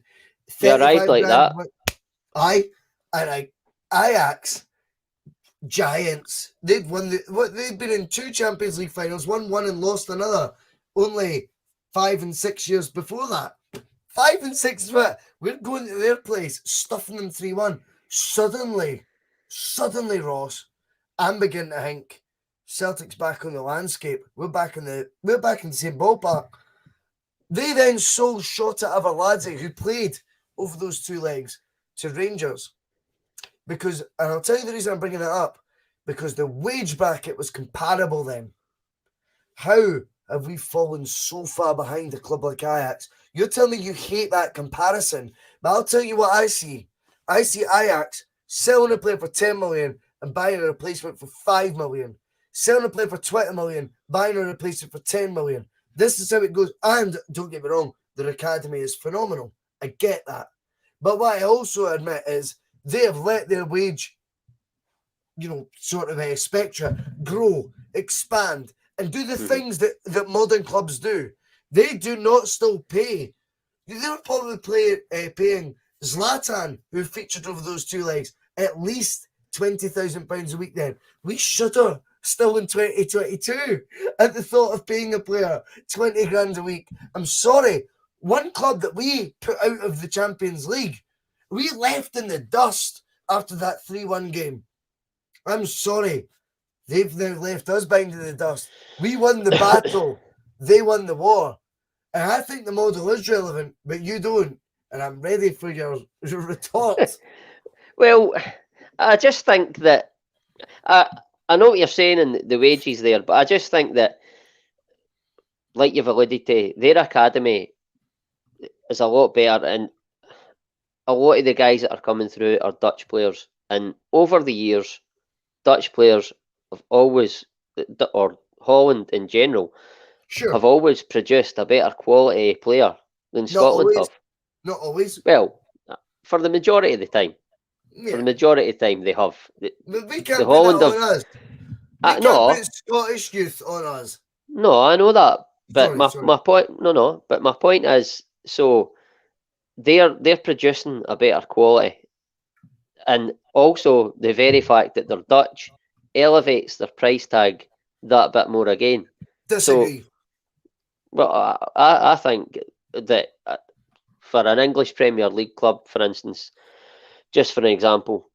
You arrived like that. Ajax, giants. They'd won they'd been in 2 Champions League finals, won one and lost another. Only 5 and 6 years before that. 5 and 6, we're going to their place, stuffing them 3-1. Suddenly, Ross, I'm beginning to think Celtic's back on the landscape. We're back in the same ballpark. They then sold Jota Averladze, who played over those 2 legs, to Rangers. And I'll tell you the reason I'm bringing that up, because the wage bracket was comparable then. How have we fallen so far behind a club like Ajax? You're telling me you hate that comparison, but I'll tell you what I see. I see Ajax selling a player for 10 million and buying a replacement for 5 million. Selling a player for 20 million, buying a replacement for 10 million. This is how it goes. And don't get me wrong, their academy is phenomenal. I get that. But what I also admit is they have let their wage, sort of spectra grow, expand, and do the things that modern clubs do. They do not still pay. They were probably paying Zlatan, who featured over those 2 legs, at least £20,000 a week then. We shudder still in 2022 at the thought of paying a player 20 grand a week. I'm sorry. One club that we put out of the Champions League, we left in the dust after that 3-1 game. I'm sorry. They've now left us behind in the dust. We won the battle. They won the war. And I think the model is relevant, but you don't. And I'm ready for your retort. Well, I just think that I know what you're saying in the wages there, but I just think that, like you've alluded to, their academy is a lot better, and a lot of the guys that are coming through are Dutch players. And over the years, Dutch players have always, or Holland in general, have always produced a better quality player than Scotland have. Not always. Well, for the majority of the time. Yeah. For the majority of the time, they have. We can't put Holland that on us. We can't put Scottish youth on us. No, I know that. But sorry. my point, no. But my point is, so they're producing a better quality, and also the very fact that they're Dutch elevates their price tag that bit more again. Disagree. So, well, I think that for an English Premier League club, for instance, just for an example,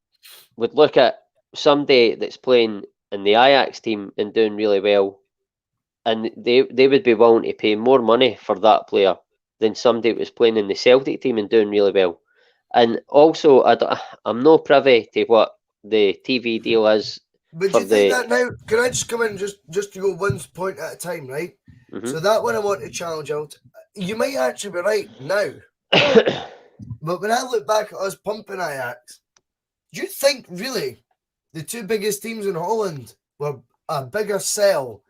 would look at somebody that's playing in the Ajax team and doing really well, and they would be willing to pay more money for that player than somebody that was playing in the Celtic team and doing really well. And also, I'm not privy to what the TV deal is But do you think that now? Can I just come in just to go one point at a time, right? Mm-hmm. So that one I want to challenge out. You might actually be right now, but when I look back at us pumping Ajax, do you think really the two biggest teams in Holland were a bigger sell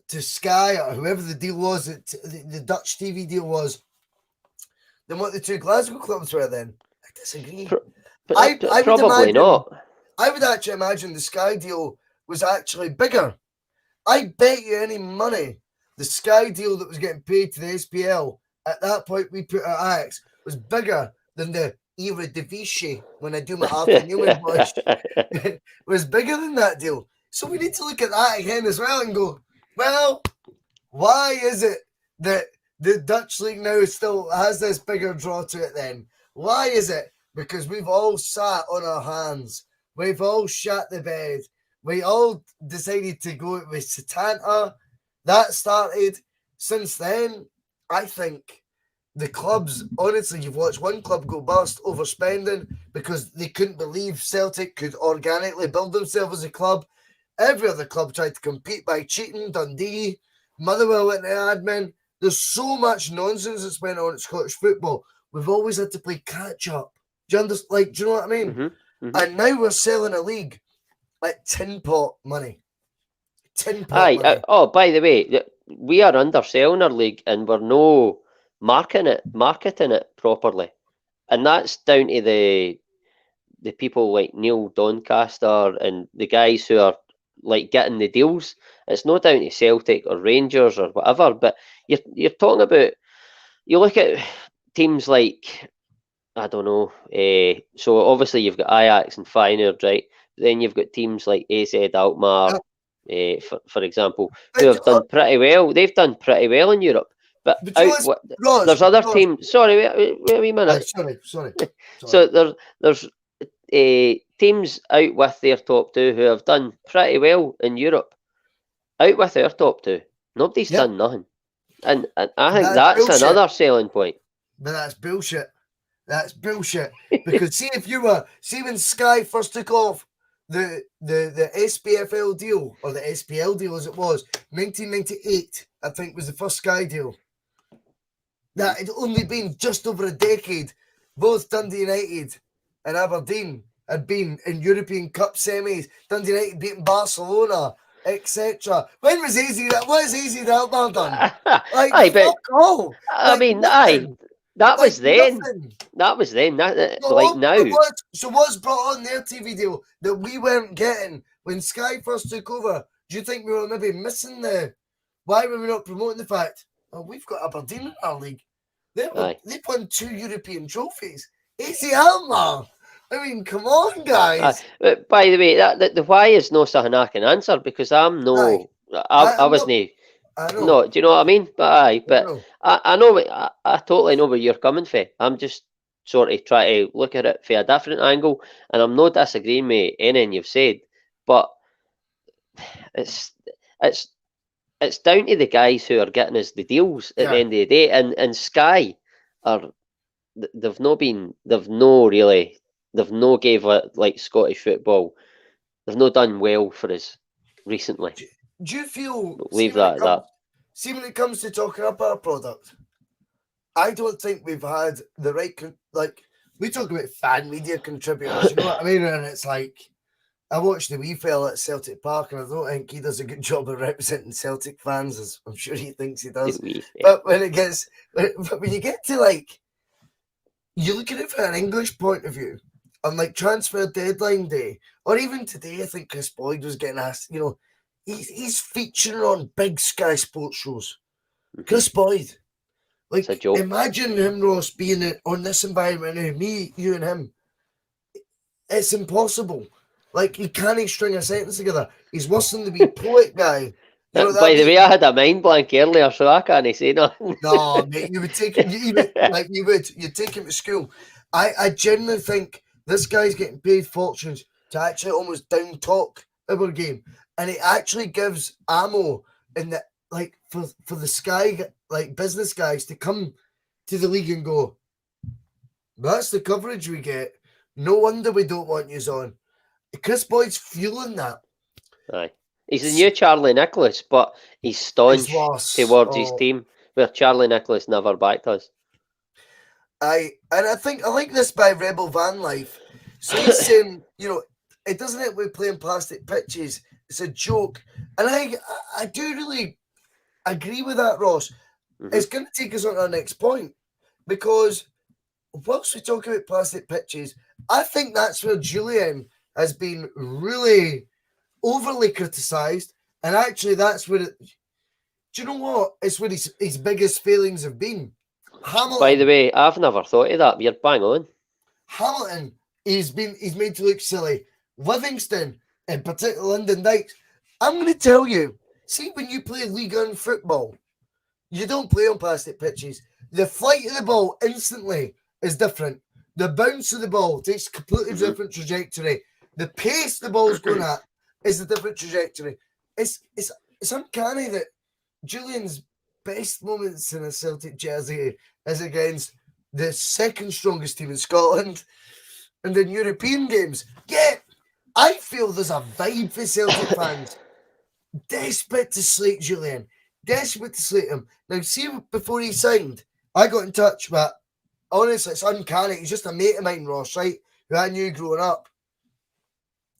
to Sky or whoever the deal was, the Dutch TV deal was, than what the two Glasgow clubs were then? I disagree. I would probably imagine, not. I would actually imagine the Sky deal was actually bigger. I bet you any money the Sky deal that was getting paid to the SPL at that point we put at Ajax was bigger than the Eredivisie when I do my Arthur Newman voice. Was bigger than that deal. So we need to look at that again as well and go, well, why is it that the Dutch league now still has this bigger draw to it then? Why is it? Because we've all sat on our hands. We've all shat the bed. We all decided to go with Satanta. That started. Since then, I think the clubs, honestly, you've watched one club go bust overspending because they couldn't believe Celtic could organically build themselves as a club. Every other club tried to compete by cheating. Dundee, Motherwell went to admin. There's so much nonsense that's went on at Scottish football. We've always had to play catch up. Do you understand? Like, do you know what I mean? Mm-hmm. Mm-hmm. And now we're selling a league at tin pot money. Tin pot money. Oh, by the way, we are underselling our league and we're no marketing it properly, and that's down to the people like Neil Doncaster and the guys who are like getting the deals. It's not down to Celtic or Rangers or whatever, but you're talking about, you look at teams like, I don't know, so obviously you've got Ajax and Feyenoord, right? Then you've got teams like AZ Alkmaar, for example, who have done pretty well. They've done pretty well in Europe. But there's other teams. Sorry, wait a wee minute. Sorry. So there's teams out with their top two who have done pretty well in Europe. Out with their top two, nobody's done nothing, and I think that's bullshit. Another selling point. But that's bullshit. That's bullshit. Because see when Sky first took off the SPFL deal, or the SPL deal as it was, 1998, I think was the first Sky deal. That had only been just over a decade. Both Dundee United and Aberdeen had been in European Cup semis. Dundee United beating Barcelona, etc. When was what has AZ Alkmaar done? Like, fuck all. I mean, that was then. That was then. Now. So what's brought on their TV deal that we weren't getting when Sky first took over? Do you think we were maybe missing why were we not promoting the fact? Oh, we've got Aberdeen in our league. They've won 2 European trophies. AZ Alkmaar. I mean, come on, guys. By the way, the why is no something I can answer, because I'm no. I wasn't. No, do you know what I mean? But I know. I totally know where you're coming from. I'm just sort of trying to look at it from a different angle, and I'm not disagreeing with anything you've said. But it's down to the guys who are getting us the deals at the end of the day, and Sky they've not gave it like Scottish football. They've not done well for us recently. Do you feel? Leave that at that. See, when it comes to talking up our product, I don't think we've had the right. We talk about fan media contributors, you know what I mean? And it's like, I watched the wee fella at Celtic Park, and I don't think he does a good job of representing Celtic fans, as I'm sure he thinks he does. But when you get to like, you look at it from an English point of view, on like transfer deadline day, or even today, I think Chris Boyd was getting asked, you know, he's featuring on big Sky Sports shows. Chris Boyd. Like, imagine him, Ross, being on this environment now, me, you and him. It's impossible. Like, he can't string a sentence together. He's worse than the wee poet guy. You know, by the way, I had a mind blank earlier, so I can't say nothing. No, mate, you would take him, you'd take him to school. I genuinely think this guy's getting paid fortunes to actually almost down talk our game. And it actually gives ammo in the for the Sky business guys to come to the league and go, that's the coverage we get. No wonder we don't want yous on. Chris Boyd's fueling that. Aye. He's the new Charlie Nicholas, but he's staunch towards his team, where Charlie Nicholas never backed us. And I like this by Rebel Van Life. So he's saying, it doesn't help with playing plastic pitches. It's a joke. And I do really agree with that, Ross. Mm-hmm. It's going to take us on to our next point, because whilst we talk about plastic pitches, I think that's where Jullien has been really overly criticised, and actually that's where do you know what? It's where his biggest failings have been. Hamilton, by the way, I've never thought of that. You're bang on. Hamilton, he's made to look silly. Livingston, in particular London Dykes. I'm going to tell you, see, when you play League One football, you don't play on plastic pitches. The flight of the ball instantly is different. The bounce of the ball takes a completely different trajectory. The pace the ball's going at is a different trajectory. It's uncanny that Jullien's best moments in a Celtic jersey is against the second strongest team in Scotland and in European games. Yeah, I feel there's a vibe for Celtic fans. Desperate to slate Jullien. Desperate to slate him. Now, see, before he signed, I got in touch, but honestly, it's uncanny. He's just a mate of mine, Ross, right? Who I knew growing up.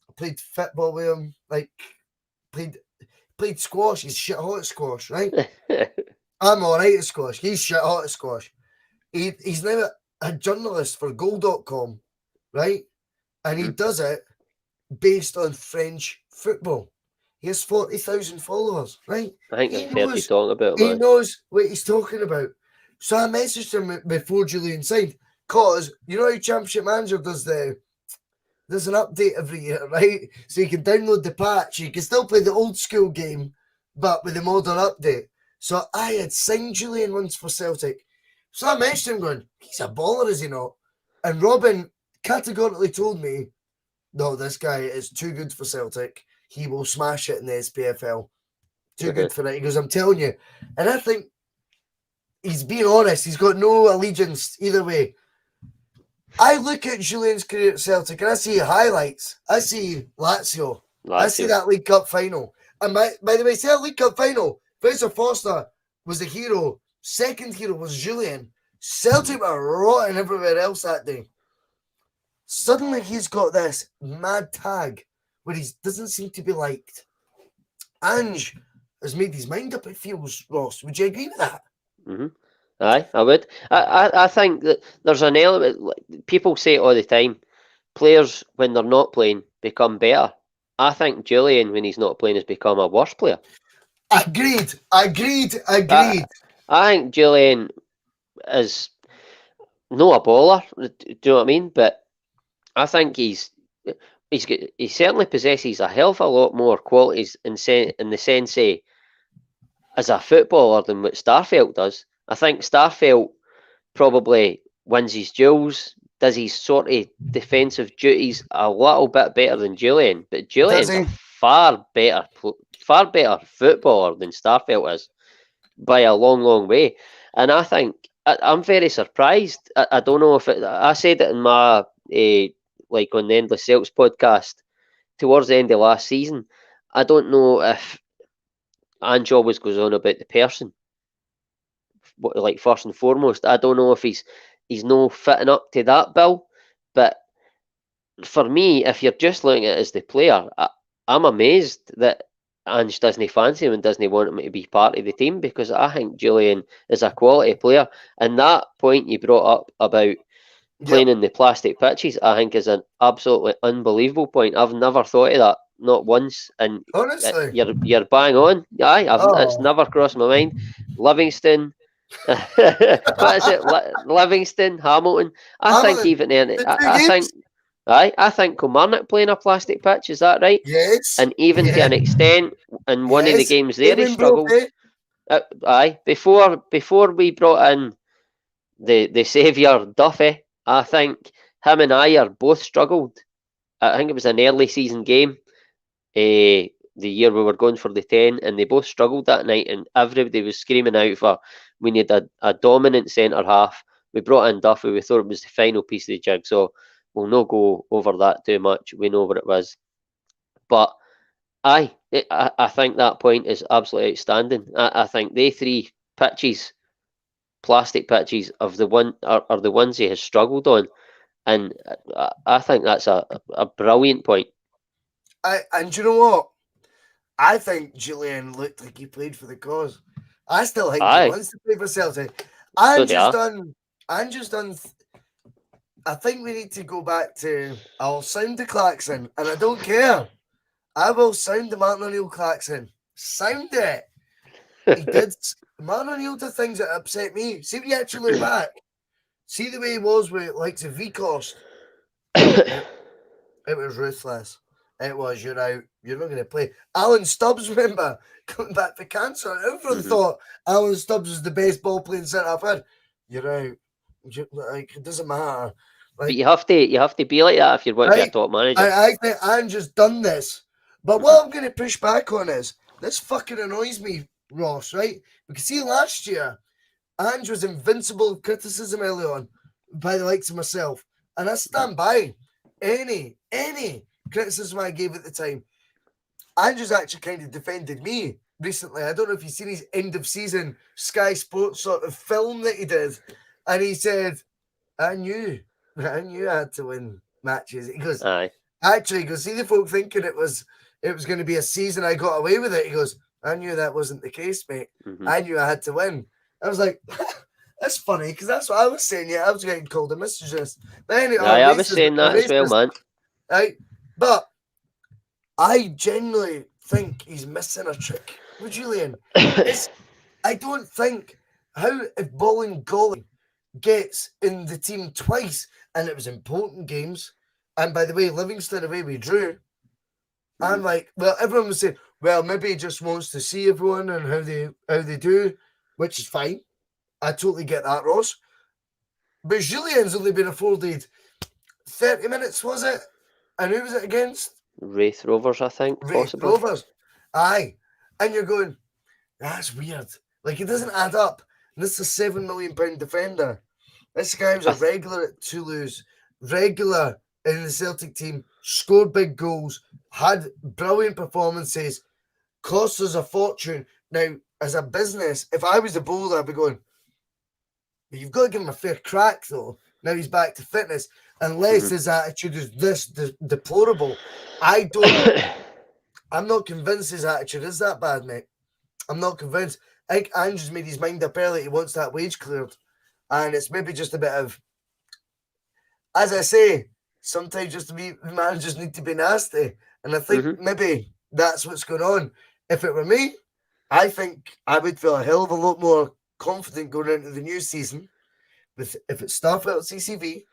I played football with him, played squash. He's shit hot at squash, right? I'm all right at squash. He's shit hot at squash. He's now a journalist for Goal.com, right? And he does it based on French football. He has 40,000 followers, right? I think I've heard you talking about him. He knows what he's talking about. So I messaged him before Jullien signed, because you know how Championship Manager does there's an update every year, right? So you can download the patch. You can still play the old school game, but with the modern update. So I had signed Jullien once for Celtic. So I messaged him going, he's a baller, is he not? And Robin categorically told me, no, this guy is too good for Celtic. He will smash it in the SPFL. Too good for it. He goes, I'm telling you. And I think he's being honest. He's got no allegiance either way. I look at Jullien's career at Celtic and I see highlights. I see Lazio. I see that League Cup final. And by the way, see that League Cup final, Fraser Foster was the hero. Second hero was Jullien. Celtic were rotten everywhere else that day. Suddenly he's got this mad tag where he doesn't seem to be liked. Ange has made his mind up, it feels, Ross. Would you agree with that? Mm-hmm. Aye, I would. I think that there's an element, people say it all the time, players, when they're not playing, become better. I think Jullien, when he's not playing, has become a worse player. Agreed. I think Jullien is not a baller, do you know what I mean? But I think he certainly possesses a hell of a lot more qualities in the sense as a footballer than what Starfelt does. I think Starfelt probably wins his duels, does his sort of defensive duties a little bit better than Jullien, but Jullien's a far better footballer than Starfelt is by a long, long way. And I think I'm very surprised. I don't know if I said it in my like on the Endless Celts podcast towards the end of last season. I don't know if Ange always goes on about the person, like first and foremost. I don't know if he's no fitting up to that bill. But for me, if you're just looking at it as the player, I'm amazed that Ange doesn't fancy him and doesn't want him to be part of the team, because I think Jullien is a quality player. And that point you brought up about playing in the plastic pitches, I think is an absolutely unbelievable point. I've never thought of that, not once. And honestly, you're bang on. Aye, it's never crossed my mind. Livingston, what is it? Livingston, Hamilton. I think even then, I think Kilmarnock playing a plastic pitch. Is that right? Yes. And even to an extent, in one of the games there, he struggled. Aye, before we brought in the saviour Duffy, I think him and Ayer both struggled. I think it was an early season game, the year we were going for the 10, and they both struggled that night, and everybody was screaming out for, we need a dominant centre half. We brought in Duffy, we thought it was the final piece of the jigsaw. we'll not go over that too much. We know what it was. But I think that point is absolutely outstanding. I think they 3 pitches, plastic pitches, of the one are the ones he has struggled on, and I think that's a brilliant point. And you know what? I think Jullien looked like he played for the cause. I still think he wants to play for Celtic. I think we need to go back to I'll sound the klaxon, and I don't care. I will sound the Martin O'Neill klaxon. Sound it. He did. Martin O'Neill did things that upset me. See, when you actually look back, see the way he was with like the V-Cost. It was ruthless. It was, you're out. You're not going to play. Alan Stubbs, remember, coming back for cancer. Everyone thought Alan Stubbs was the best ball playing centre I've had. You're out. Like, it doesn't matter. Like, but you have to be like that if you're going to be a top manager. I think I'm just done this. But what I'm going to push back on is this fucking annoys me, Ross, right? Because see, last year, Ange was invincible of criticism early on by the likes of myself. And I stand by any criticism I gave at the time. Andrew's actually kind of defended me recently. I don't know if you've seen his end of season Sky Sports sort of film that he did. And he said, I knew I had to win matches. He goes, actually, see the folk thinking it was going to be a season I got away with it. He goes, I knew that wasn't the case, mate. I knew I had to win. I was like, that's funny, because that's what I was saying. Yeah, I was getting called a misogynist. But anyway, I was saying that as well, man. Right? But I genuinely think he's missing a trick with Jullien. I don't think if Bolingoli gets in the team twice, and it was important games, and by the way, Livingston away we drew. I'm like, well, everyone was saying, well, maybe he just wants to see everyone and how they do, which is fine. I totally get that, Ross. But Jullien's only been afforded 30 minutes, was it? And who was it against? Wraith Rovers, I think. Wraith Rovers. Aye. And you're going, that's weird. Like, it doesn't add up. And this is a £7 million defender. This guy was a regular at Toulouse, regular in the Celtic team, scored big goals, had brilliant performances, cost us a fortune. Now, as a business, if I was the bowler, I'd be going, you've got to give him a fair crack, though. Now he's back to fitness. Unless his attitude is this deplorable. I'm not convinced his attitude is that bad, mate. I'm not convinced. I think Andrew's made his mind up early. He wants that wage cleared. And it's maybe just a bit of, as I say, sometimes just managers need to be nasty. And I think maybe that's what's going on. If it were me, I think I would feel a hell of a lot more confident going into the new season if it's Starfield CCV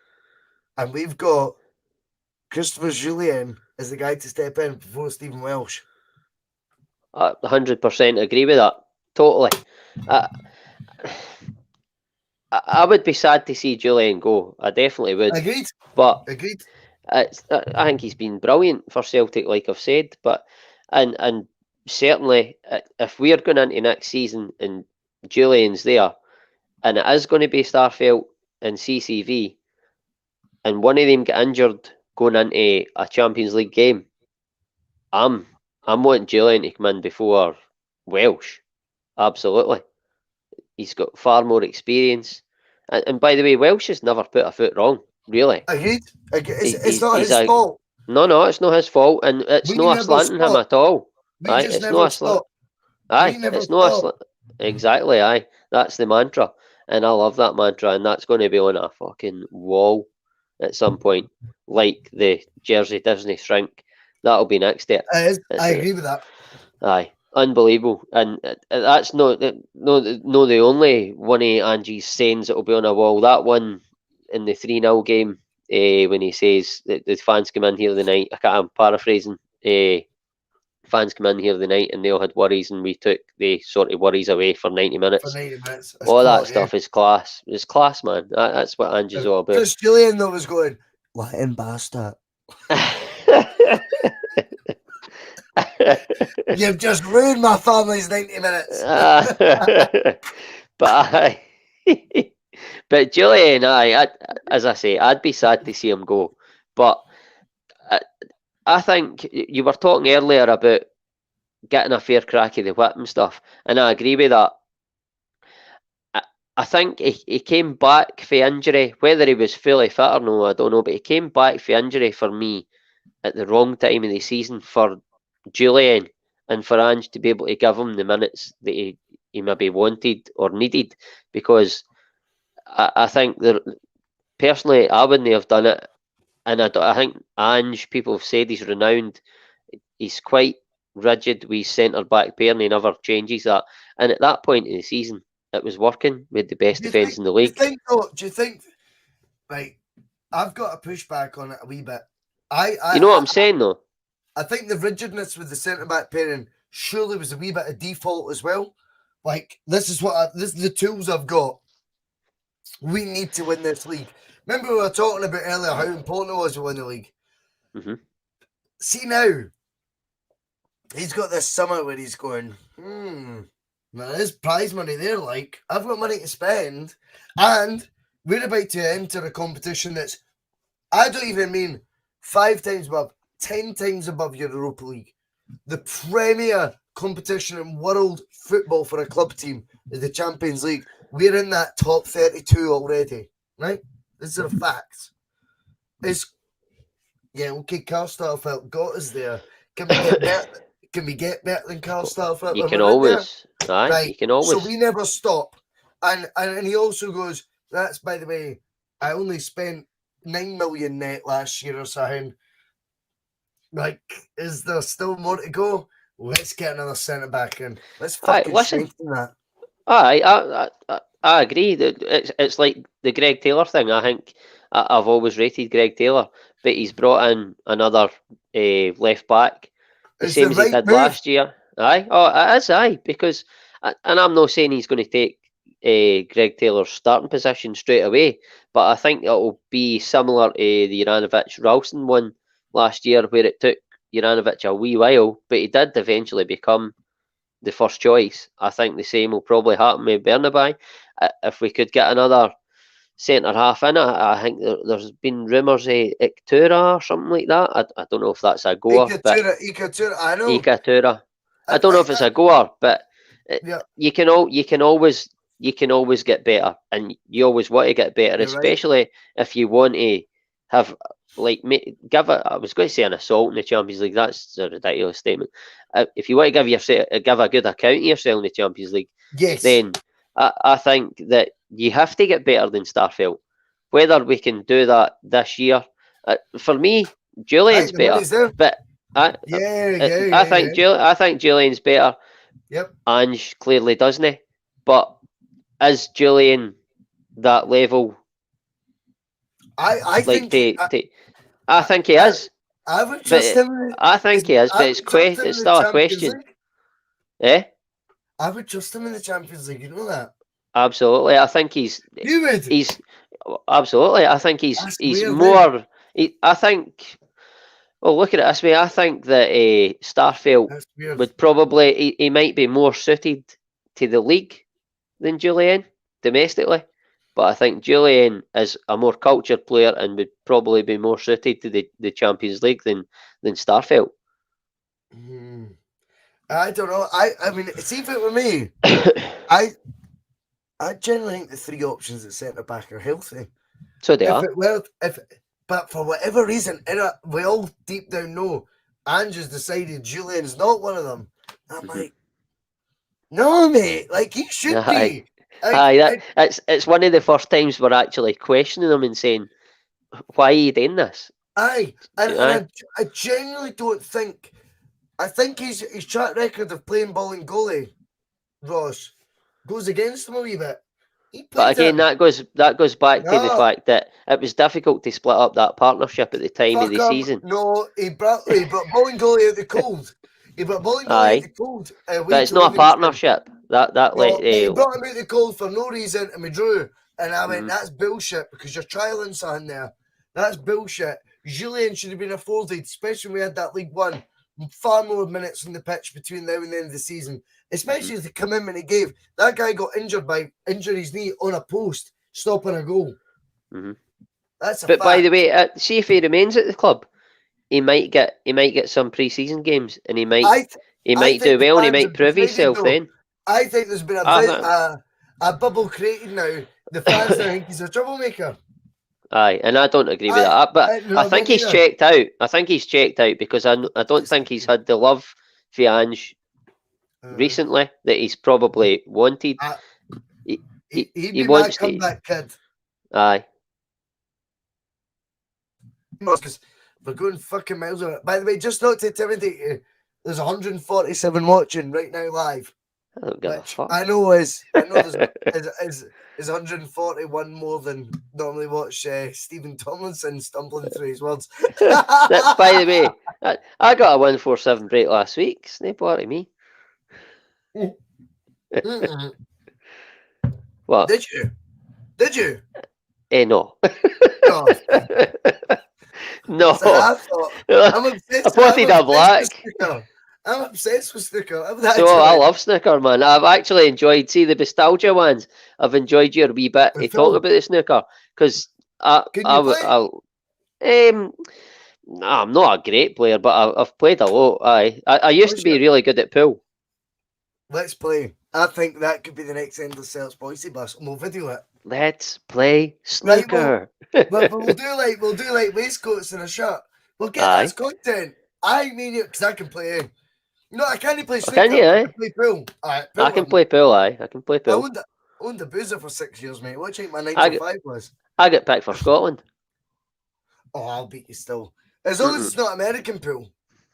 and we've got Christopher Jullien as the guy to step in before Stephen Welsh. 100% agree with that. Totally. I would be sad to see Jullien go. I definitely would. Agreed. But agreed. I think he's been brilliant for Celtic, like I've said. But and certainly, if we're going into next season and Jullien's there, and it is going to be Starfelt and CCV, and one of them get injured going into a Champions League game, I'm wanting Jullien to come in before Welsh. Absolutely. He's got far more experience. And by the way, Welsh has never put a foot wrong, really. Agreed. It's not his fault. No, it's not his fault. And it's not a slanting him at all. It's not a slant. It's not a slant. Exactly, aye. That's the mantra. And I love that mantra. And that's going to be on a fucking wall at some point. Like the Jersey Disney shrink. That'll be next to it. I agree with that. Aye. Unbelievable, and that's not the only one of Angie's sayings that will be on a wall. That one in the 3-0 game, when he says that the fans come in here the night. I'm paraphrasing. Fans come in here the night and they all had worries, and we took the sort of worries away for 90 minutes. All that stuff is class. It's class, man. That's what Angie's all about. Chris Jullien though was going, Latin bastard. You've just ruined my family's 90 minutes. But Jullien, as I say, I'd be sad to see him go. But I think you were talking earlier about getting a fair crack of the whip and stuff, and I agree with that. I think he came back for injury, whether he was fully fit or no, I don't know, but he came back for injury for me at the wrong time of the season for Jullien and for Ange to be able to give him the minutes that he maybe wanted or needed, because I think personally I wouldn't have done it, and I think Ange, people have said he's renowned, he's quite rigid with centre-back pair and he never changes that, and at that point in the season it was working with the best defence in the league. Do you think, right, I've got to push back on it a wee bit. You know what I'm saying, though? I think the rigidness with the centre-back pairing surely was a wee bit of default as well. Like, this is the tools I've got. We need to win this league. Remember we were talking about earlier how important it was to win the league? Mm-hmm. See now, he's got this summer where he's going, now there's prize money there, like, I've got money to spend, and we're about to enter a competition that's, I don't even mean 5 times above, 10 times above your Europa League. The premier competition in world football for a club team is the Champions League. We're in that top 32 already, right? These are facts. Okay, Carl Starfelt got us there. Can we get better? Can we get better than Carl Starfelt? You can always. Right. You can always. So we never stop. And he also goes, that's, by the way, I only spent 9 million net last year or something. Like, is there still more to go? Let's get another centre back in. Let's fucking strengthen that. I agree. It's like the Greg Taylor thing. I think I've always rated Greg Taylor, but he's brought in another left back, the same as he did last year. Aye, it is, because, and I'm not saying he's going to take Greg Taylor's starting position straight away, but I think it'll be similar to the Juranovic-Ralston one last year, where it took Juranovic a wee while, but he did eventually become the first choice. I think the same will probably happen with Bernabei. If we could get another centre half in it, I think there's been rumours of Ikatura or something like that. I don't know if that's a goer. Ikatura, I know. Ikatura. I don't know if it's a goer, but you can always get better, and you always want to get better, You're especially if you want to have, like, give it. I was going to say an assault in the Champions League. That's a ridiculous statement. If you want to give a good account of yourself in the Champions League, yes, then I think that you have to get better than Starfelt. Whether we can do that this year, for me, Jullien's better. But I think Jullien's better. Yep. Ange clearly doesn't. But is Jullien that level? I think he is. I would trust him. I think he is, but it's still a question. I would trust him in the Champions League. You know that? Absolutely. I think he's. You would. Absolutely. I think he's weird, more. I think. Well, look at it this way. I think that Starfelt would probably. He might be more suited to the league than Jullien domestically, but I think Jullien is a more cultured player and would probably be more suited to the Champions League than Starfelt. I don't know. I mean, see if it were me, I generally think the 3 options at centre back are healthy. So they are. But for whatever reason, we all deep down know Ange has decided Jullien's not one of them. I'm like, no, mate. Like, he should be. It's one of the first times we're actually questioning him and saying, why are you doing this? I genuinely don't think. I think his track record of playing ball and goalie, Ross, goes against him a wee bit. But again, that goes back to the fact that it was difficult to split up that partnership at the time of the season. No, he brought ball and goalie out the cold. He brought ball and goalie out the cold. But it's not a partnership. He brought him out the cold for no reason, and we drew. And I went, that's bullshit, because you're trialling something there. That's bullshit. Jullien should have been afforded, especially when we had that League One, far more minutes on the pitch between now and the end of the season. Especially as the commitment he gave. That guy got injured by injuring his knee on a post, stopping a goal. That's a But fact. by the way, see if he remains at the club, he might get some pre-season games, and he might think do the well, and he fans might have prove decided, himself though. then. I think there's been a bubble created now. The fans now think he's a troublemaker. Aye, and I don't agree with that. But I think he's checked out. I think he's checked out because I don't think he's had the love for Ange recently that he's probably wanted. He'd He be my wants to. comeback kid. Aye. Because we're going fucking miles on it. By the way, just not to intimidate you, there's 147 watching right now live. I don't give a fuck. I know there's 141 more than normally watch Stephen Tomlinson stumbling through his words. By the way, I got a 147 break last week. It's no part of me. What? Did you? No. No. No. So I thought, I'm obsessed. I plotted a black. I'm obsessed with snooker. I love snooker, man. I've actually enjoyed, see the nostalgia ones. I've enjoyed your wee bit to talk about the snooker because I'm not a great player, but I've played a lot. I used to be really good at pool. Let's play. I think that could be the next Endless Celts Bhoycie bus, and we'll video it. Let's play snooker. Right, we'll do like waistcoats and a shirt. We'll get that as content. I mean it because I can play. No, I can't play snooker. Can you? I can play pool. I can play pool. I can play pool. I owned a boozer for 6 years, mate. What do you think my 9 to 5 was? I get picked for Scotland. Oh, I'll beat you still. As long as it's not American pool,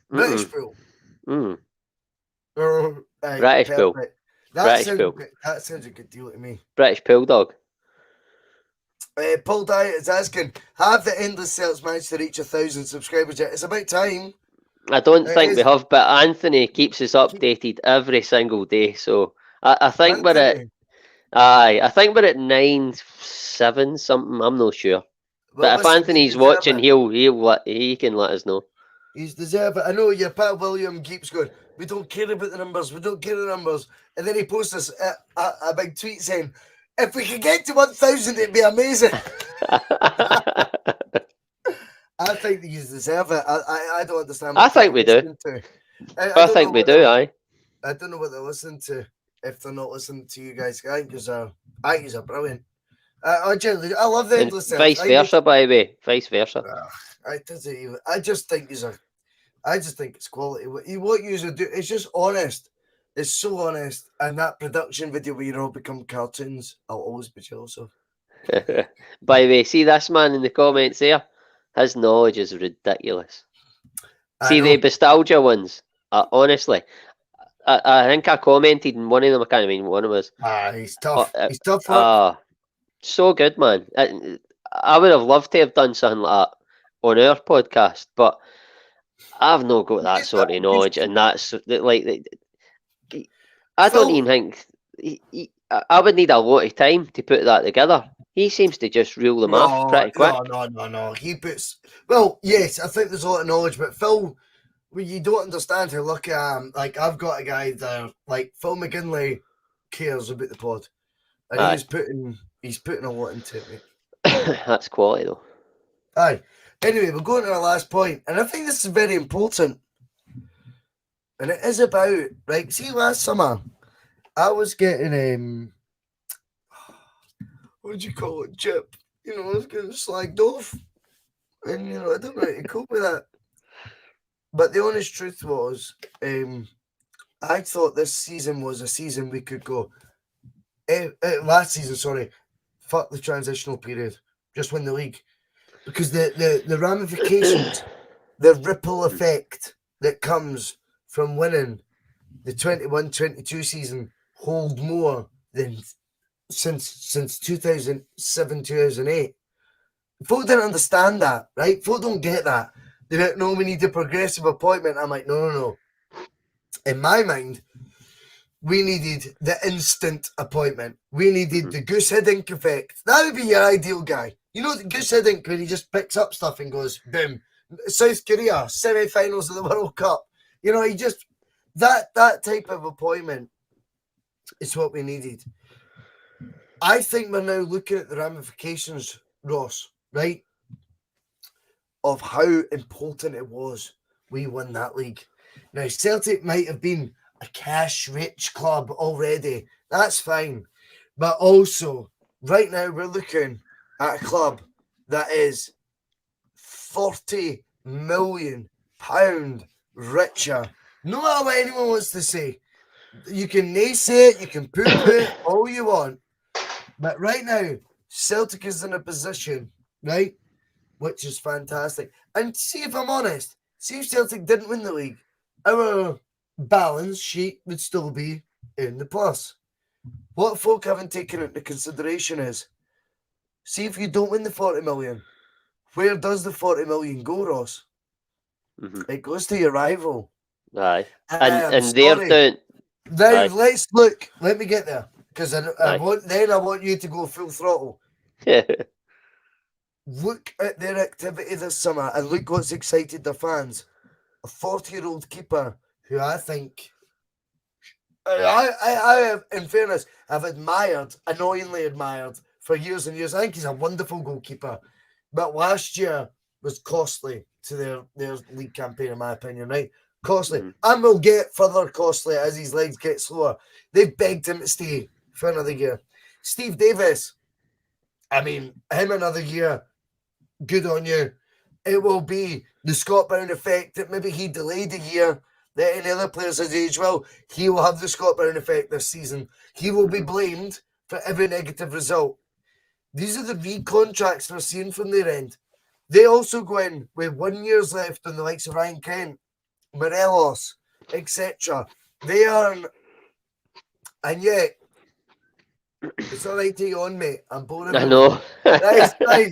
British pool. British pool. That sounds a good deal to me. British pool dog. Paul Diet is asking, have the Endless Celts managed to reach 1,000 subscribers yet? It's about time. I don't think we have, but Anthony keeps us updated every single day. So I think we're at I think we're at 9-7 something. I'm not sure. But if Anthony's watching, he can let us know. He's deserved it. I know your pal William keeps going, we don't care about the numbers, and then he posts us a big tweet saying, if we could get to 1,000, it'd be amazing. I think you deserve it. I don't understand. I think we do. I think we do. I don't know what they're listening to. If they're not listening to you guys, I think you're brilliant. I love the Endless Celts. Vice versa, by the way. Vice versa. I just think it's quality. What you do, it's just honest. It's so honest. And that production video where you all become cartoons, I'll always be jealous of. By the way, see this man in the comments there? His knowledge is ridiculous. See the nostalgia ones? Honestly, I think I commented in one of them. I can't remember one of us. He's tough. He's tough. So good, man. I would have loved to have done something like that on our podcast, but I've not got that sort of knowledge, and that's like, I don't even think I would need a lot of time to put that together. He seems to just reel them off pretty quick. No. He puts. Well, yes, I think there's a lot of knowledge, but Phil, you don't understand how lucky I am. Like, I've got a guy there, like Phil McGinley, cares about the pod, and he's putting a lot into it, mate. That's quality, though. Aye. Anyway, we're going to our last point, and I think this is very important. And it is about, right, see, last summer, I was getting, what do you call it, chip? I was getting slagged off. And, I don't know how to cope with that. But the honest truth was, I thought this season was a season we could go, last season, sorry, fuck the transitional period, just win the league. Because the ramifications, the ripple effect that comes from winning the 21-22 season hold more than since 2007-2008. Folk didn't understand that, right? Folk don't get that. They don't know we need a progressive appointment. I'm like, no. In my mind, we needed the instant appointment. We needed the Goose Hiddink effect. That would be your ideal guy. You know, the Goose Hiddink, when he just picks up stuff and goes, boom. South Korea, semi-finals of the World Cup. He just, that type of appointment is what we needed. I think we're now looking at the ramifications, Ross, right? of how important it was we won that league. Now, Celtic might have been a cash-rich club already. That's fine. But also, right now, we're looking at a club that is £40 million richer. No matter what anyone wants to say. You can naysay it, you can poo-poo it, all you want. But right now, Celtic is in a position, right, which is fantastic. And see, if I'm honest, see if Celtic didn't win the league, our balance sheet would still be in the plus. What folk haven't taken into consideration is, see if you don't win the 40 million, where does the 40 million go, Ross? Mm-hmm. It goes to your rival. Aye. And they're doing... Now, let's look. Let me get there. Because I want you to go full throttle. Look at their activity this summer and look what's excited their fans. A 40-year-old keeper who I think, I have, in fairness, have annoyingly admired for years and years. I think he's a wonderful goalkeeper. But last year was costly to their league campaign, in my opinion, right? Costly. And will get further costly as his legs get slower. They've begged him to stay for another year. Steve Davis, I mean, him another year, good on you. It will be the Scott Brown effect that maybe he delayed a year, that any other players has aged well. He will have the Scott Brown effect this season. He will be blamed for every negative result. These are the re-contracts we're seeing from their end. They also go in with 1 year left on the likes of Ryan Kent, Morelos, etc. They are, and yet, it's all right to you on, mate. I'm bored. I know. That's fine.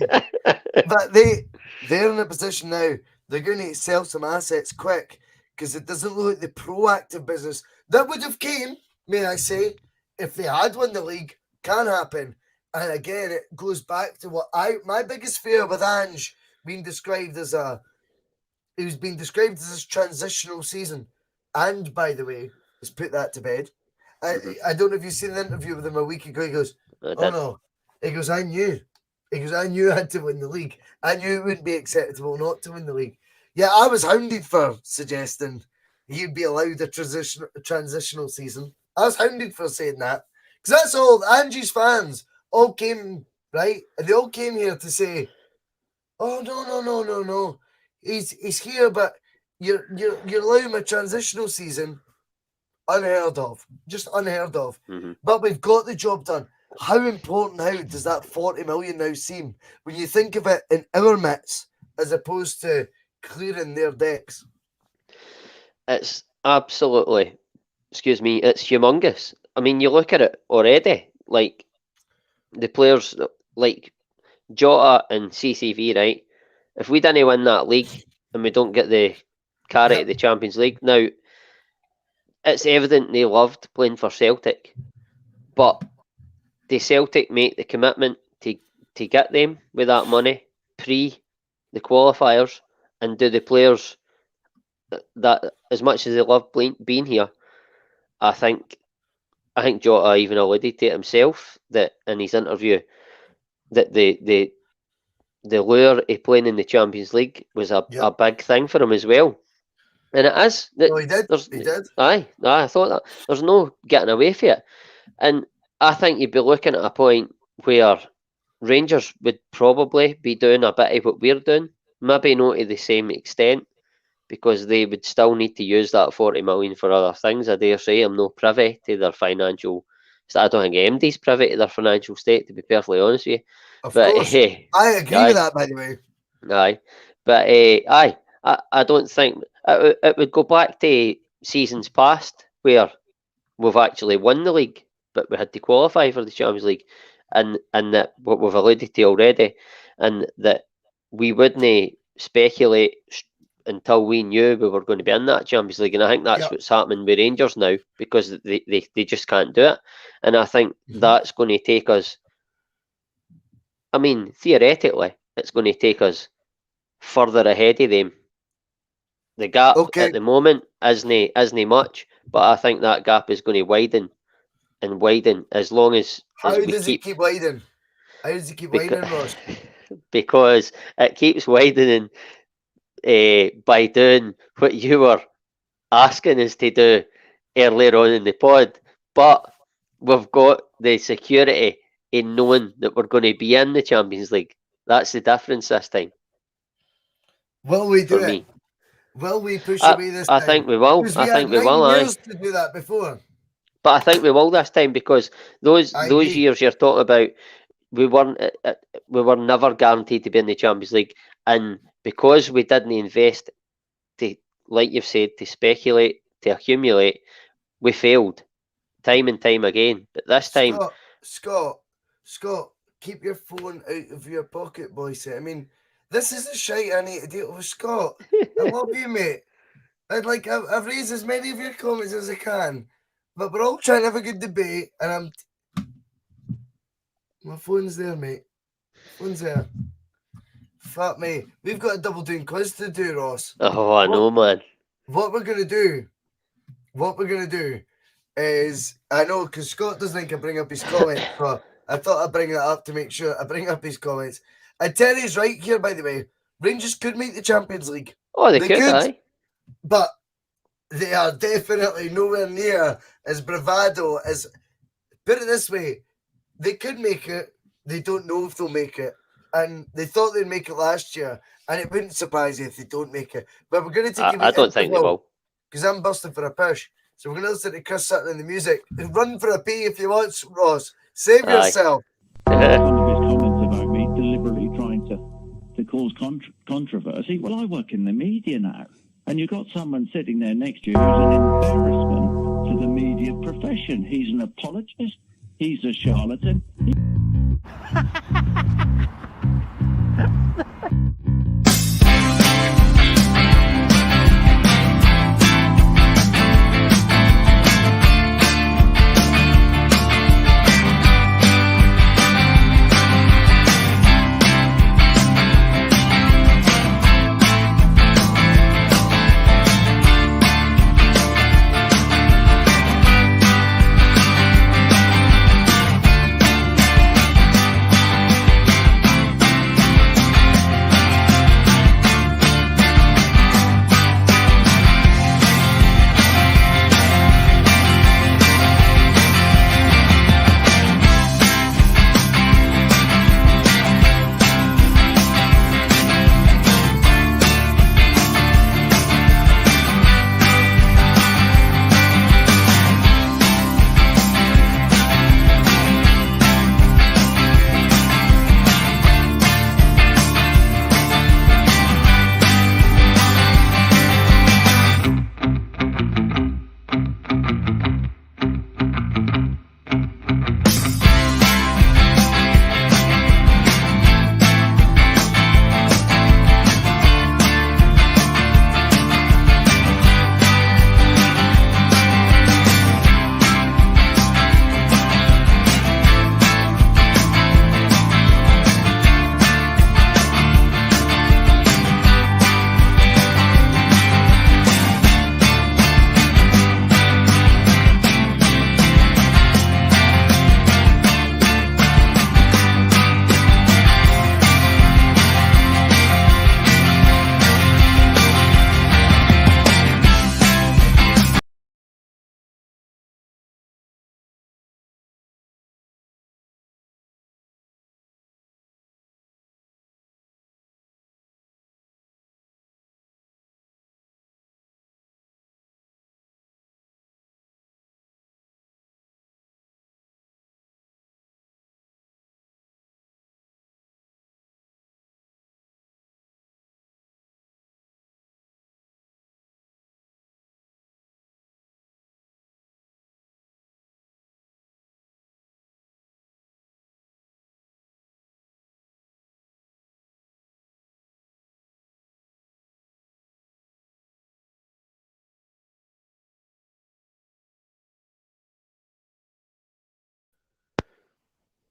But they're in a position now. They're going to sell some assets quick because it doesn't look like the proactive business that would have came, may I say, if they had won the league. Can happen. And again, it goes back to what my biggest fear with Ange being described as it was being described as this transitional season. And by the way, let's put that to bed. I don't know if you've seen the interview with him a week ago. He goes, "Oh no," he goes, "I knew." He goes, "I knew I had to win the league. I knew it wouldn't be acceptable not to win the league." Yeah, I was hounded for suggesting he'd be allowed a transitional season. I was hounded for saying that because that's all Angie's fans all came, right? And they all came here to say, "Oh no. He's here, but you're allowing him a transitional season." Unheard of. Just unheard of. But we've got the job done. How important now does that 40 million now seem when you think of it in our midst as opposed to clearing their decks? It's absolutely, it's humongous. I mean, you look at it already, like the players like Jota and CCV, right? If we didn't win that league and we don't get the carry to the Champions League, now it's evident they loved playing for Celtic, but did Celtic make the commitment to get them with that money pre the qualifiers? And do the players that, as much as they love being here, I think Jota even alluded to it himself that in his interview that the lure of playing in the Champions League was a big thing for him as well. And it is. No, he did. He did. Aye, I thought that. There's no getting away from it. And I think you'd be looking at a point where Rangers would probably be doing a bit of what we're doing, maybe not to the same extent, because they would still need to use that 40 million for other things. I dare say I'm not privy to their financial. I don't think MD's privy to their financial state, to be perfectly honest with you. Of course. I agree with that, by the way. Aye. But I don't think it would go back to seasons past where we've actually won the league, but we had to qualify for the Champions League, and that what we've alluded to already, and that we wouldn't speculate until we knew we were going to be in that Champions League. And I think that's what's happening with Rangers now, because they just can't do it. And I think that's going to take us, I mean, theoretically, it's going to take us further ahead of them. The gap at the moment isn't much, but I think that gap is going to widen and widen as long as How does it keep widening? How does it keep widening, Ross? Because it keeps widening by doing what you were asking us to do earlier on in the pod, but we've got the security in knowing that we're going to be in the Champions League. That's the difference this time. Will we do For it? me. Will we push away this I time? think we will. Because I we think had we will. 9 Aye. years to do that before. But I think we will this time because those I agree. years you're talking about, we were never guaranteed to be in the Champions League, and because we didn't invest to, like you've said, to speculate, to accumulate, we failed time and time again. But this time, Scott, keep your phone out of your pocket, Bhoycie. I mean, this is the shite I need to deal with, Scott. I love you, mate. I've raised as many of your comments as I can, but we're all trying to have a good debate, and my phone's there, mate. Phone's there. Fuck me. We've got a Double Doon quiz to do, Ross. oh, I know, man. What we're gonna do is, I know because Scott doesn't think I bring up his comments, but I thought I'd bring that up to make sure I bring up his comments. And Terry's right here, by the way. Rangers could make the Champions League. Oh, they could, aye. But they are definitely nowhere near as bravado as, put it this way, they could make it. They don't know if they'll make it. And they thought they'd make it last year. And it wouldn't surprise you if they don't make it. But we're going to take I don't think they will. Because I'm busting for a push. So we're going to listen to Chris Sutton and the music. And run for a pee if you want, Ross. Save yourself. One of his comments about me deliberately trying to cause controversy. Well, I work in the media now. And you've got someone sitting there next to you who's an embarrassment to the media profession. He's an apologist. He's a charlatan.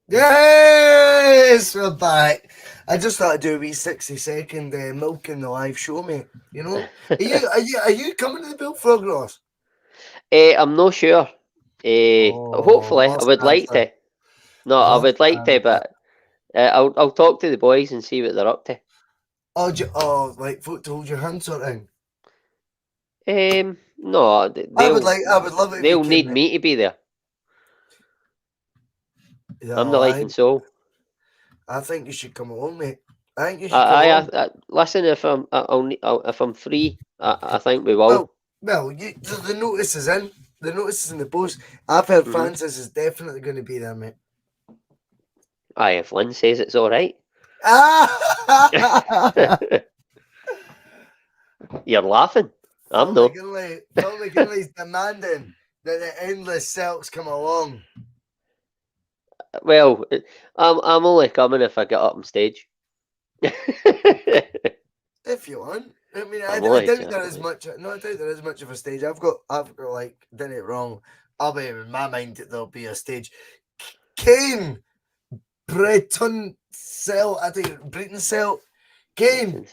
Yes, we're back. I just thought I'd do a wee 60-second milk in the live show, mate. You know, are you coming to the Bullfrog, Ross? I'm not sure. Hopefully, I would like to. No, I would like to, but I'll talk to the boys and see what they're up to. Like folk to hold your hand sort of thing. No, I would love it if you they'll came, need mate. me to be there. Yeah, I'm the life and soul. I think you should come along, mate. I think you should come along. Listen, if I'm free, I think we will. Well, the notice is in. The notice is in the post. I've heard Mhm. Francis is definitely going to be there, mate. Aye, if Lynn says it's all right. Ah! You're laughing. I'm Phil not. McGinley's demanding that the endless Celts come along. Well, I'm only coming if I get up on stage. If you want. I mean, I I'm doubt only there is joking. much. No, I doubt there is much of a stage. I've got like, done it wrong. I'll be in my mind that there'll be a stage. Kane Breton Celt. I think Breton Celt. Kane,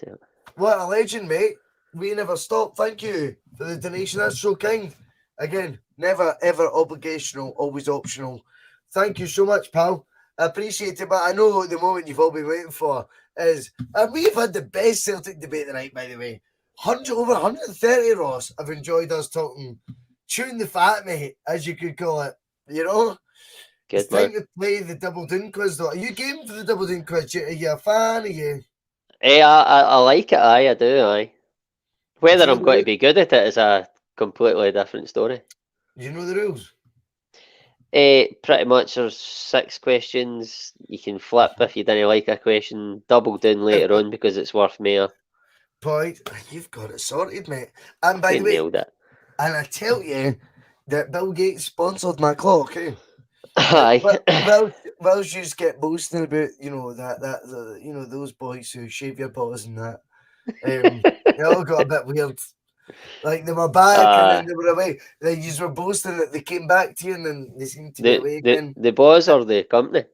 what a legend, mate. We never stop. Thank you for the donation. That's so kind. Again, never ever obligational, always optional. Thank you so much, pal. I appreciate it, but I know the moment you've all been waiting for is, and we've had the best Celtic debate tonight, by the way. Over 130, Ross. I've enjoyed us talking. Tune the fat, mate, as you could call it. You know? Good, It's time man. to play the Double Doon quiz, though. Are you game for the Double Doon quiz? Are you a fan? Are you? Hey, I like it. Aye, I do. Aye. Whether Do you I'm know going the to be good at it is a completely different story. Do you know the rules? Pretty much there's 6 questions. You can flip if you didn't like a question. Double down later on because it's worth more. Point. You've got it sorted, mate. And by the way, Nailed it. and I tell you that Bill Gates sponsored my clock, eh? Aye. Welsh just get boasting about, those boys who shave your balls and that. They all got a bit weird. Like they were back and then they were away. They just were boasting that they came back to you and then they seemed to be away again. The boss or the company?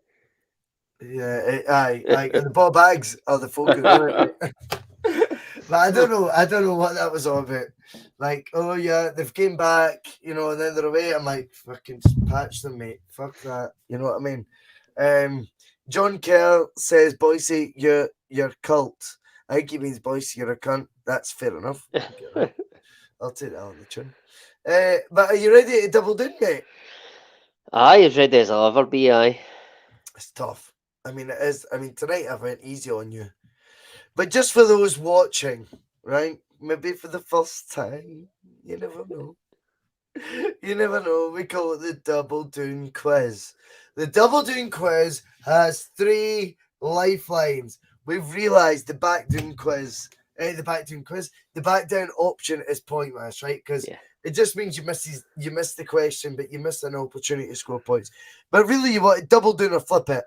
Yeah, aye. And the ball bags are the folk who run it. But I don't know what that was all about. Like, oh yeah, they've came back, and then they're away. I'm like, fucking just patch them, mate. Fuck that. You know what I mean? John Kerr says, Bhoycie, you're cult. I think he means Bhoycie, you're a cunt. That's fair enough. I'll take that on the chin. But are you ready to double down, mate? Aye, as ready as I'll ever be, aye. It's tough. I mean, it is. I mean, tonight I went easy on you. But just for those watching, right? Maybe for the first time. You never know. You never know. We call it the Double Doon Quiz. The Double Doon Quiz has 3 lifelines. We've realised the back down option is pointless, right? Because it just means you miss the question, but you miss an opportunity to score points. But really, you want to double down or flip it.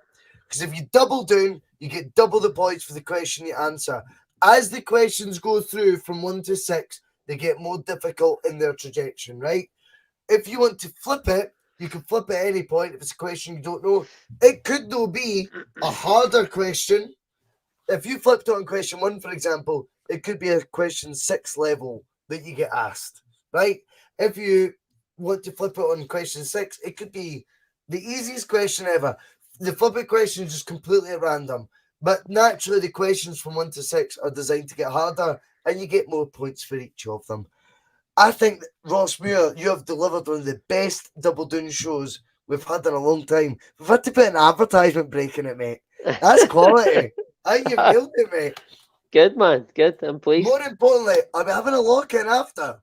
Because if you double down, you get double the points for the question you answer. As the questions go through from 1 to 6, they get more difficult in their trajectory, right? If you want to flip it, you can flip at any point if it's a question you don't know. It could, though, be a harder question. If you flipped on question 1, for example, it could be a question 6 level that you get asked, right? If you want to flip it on question 6, it could be the easiest question ever. The flipping question is just completely at random. But naturally, the questions from 1 to 6 are designed to get harder, and you get more points for each of them. I think that, Ross Muir, you have delivered one of the best Double Doon shows we've had in a long time. We've had to put an advertisement break in it, mate. That's quality. I think you've nailed it, mate. Good, man. Good. I'm pleased. More importantly, are we having a lock-in after?